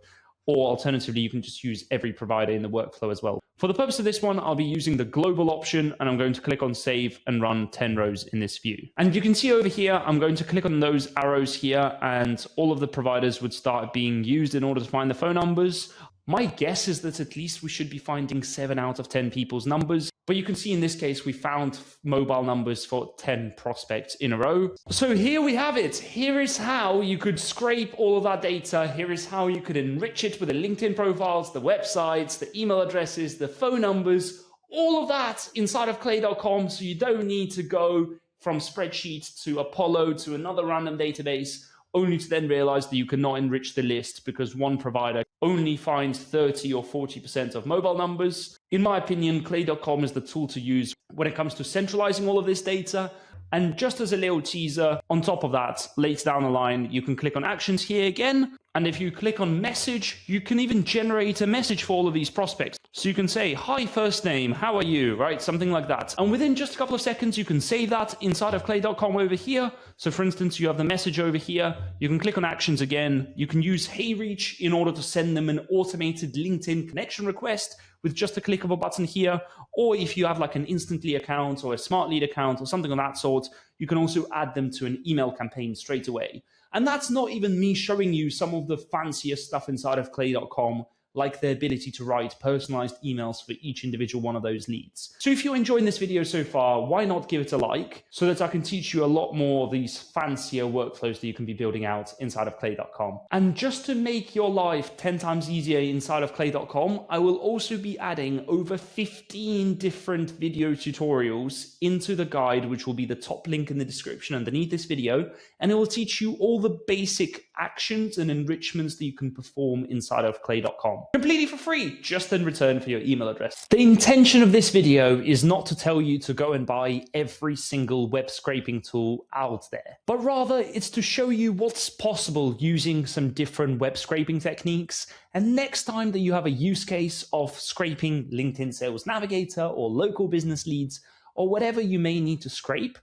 Or alternatively, you can just use every provider in the workflow as well. For the purpose of this one, I'll be using the global option, and I'm going to click on save and run 10 rows in this view. And you can see over here, I'm going to click on those arrows here, and all of the providers would start being used in order to find the phone numbers. My guess is that at least we should be finding 7 out of 10 people's numbers. But you can see in this case, we found mobile numbers for 10 prospects in a row. So here we have it. Here is how you could scrape all of that data. Here is how you could enrich it with the LinkedIn profiles, the websites, the email addresses, the phone numbers, All of that inside of clay.com, so you don't need to go from spreadsheets to Apollo to another random database, only to then realize that you cannot enrich the list because one provider only finds 30 or 40% of mobile numbers. In my opinion, clay.com is the tool to use when it comes to centralizing all of this data. And just as a little teaser, on top of that, later down the line, you can click on actions here again. And if you click on message, you can even generate a message for all of these prospects. So you can say, hi, first name, how are you, right? Something like that. And within just a couple of seconds, you can save that inside of clay.com over here. So for instance, you have the message over here. You can click on actions again. You can use HeyReach in order to send them an automated LinkedIn connection request with just a click of a button here. Or if you have like an Instantly account or a Smart Lead account or something of that sort, you can also add them to an email campaign straight away. And that's not even me showing you some of the fanciest stuff inside of clay.com, like the ability to write personalized emails for each individual one of those leads. So if you're enjoying this video so far, why not give it a like so that I can teach you a lot more of these fancier workflows that you can be building out inside of clay.com. And just to make your life 10 times easier inside of clay.com, I will also be adding over 15 different video tutorials into the guide, which will be the top link in the description underneath this video. And it will teach you all the basic actions and enrichments that you can perform inside of clay.com. Completely for free, just in return for your email address. The intention of this video is not to tell you to go and buy every single web scraping tool out there, but rather it's to show you what's possible using some different web scraping techniques. And next time that you have a use case of scraping LinkedIn Sales Navigator or local business leads or whatever you may need to scrape,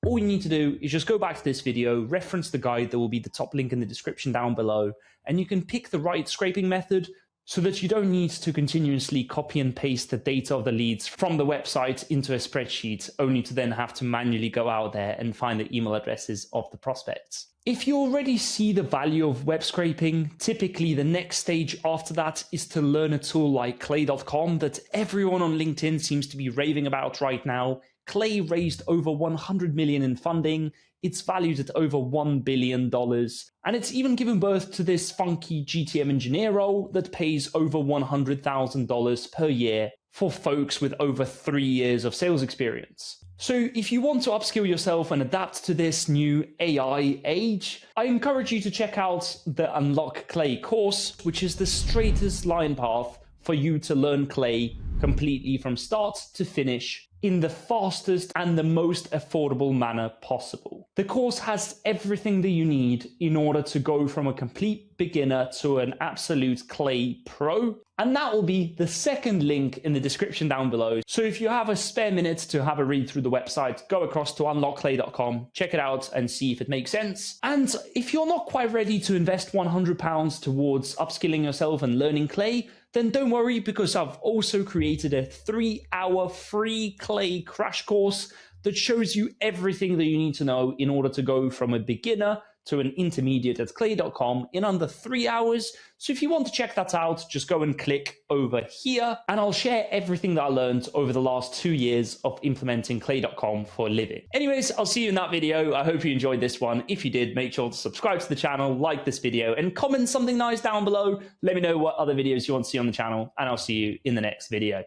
all you need to do is just go back to this video, reference the guide, there will be the top link in the description down below, and you can pick the right scraping method so that you don't need to continuously copy and paste the data of the leads from the website into a spreadsheet, only to then have to manually go out there and find the email addresses of the prospects. If you already see the value of web scraping, typically the next stage after that is to learn a tool like clay.com that everyone on LinkedIn seems to be raving about right now. Clay raised over 100 million in funding. It's valued at over $1 billion. And it's even given birth to this funky GTM engineer role that pays over $100,000 per year for folks with over 3 years of sales experience. So if you want to upskill yourself and adapt to this new AI age, I encourage you to check out the Unlock Clay course, which is the straightest line path for you to learn Clay completely from start to finish in the fastest and the most affordable manner possible. The course has everything that you need in order to go from a complete beginner to an absolute Clay pro. And that will be the second link in the description down below. So if you have a spare minute to have a read through the website, go across to unlockclay.com, check it out and see if it makes sense. And if you're not quite ready to invest £100 towards upskilling yourself and learning Clay, then don't worry, because I've also created a 3-hour free Clay crash course that shows you everything that you need to know in order to go from a beginner to an intermediate at clay.com in under 3 hours. So if you want to check that out, just go and click over here and I'll share everything that I learned over the last 2 years of implementing clay.com for a living. Anyways, I'll see you in that video. I hope you enjoyed this one. If you did, make sure to subscribe to the channel, like this video, and comment something nice down below. Let me know what other videos you want to see on the channel, and I'll see you in the next video.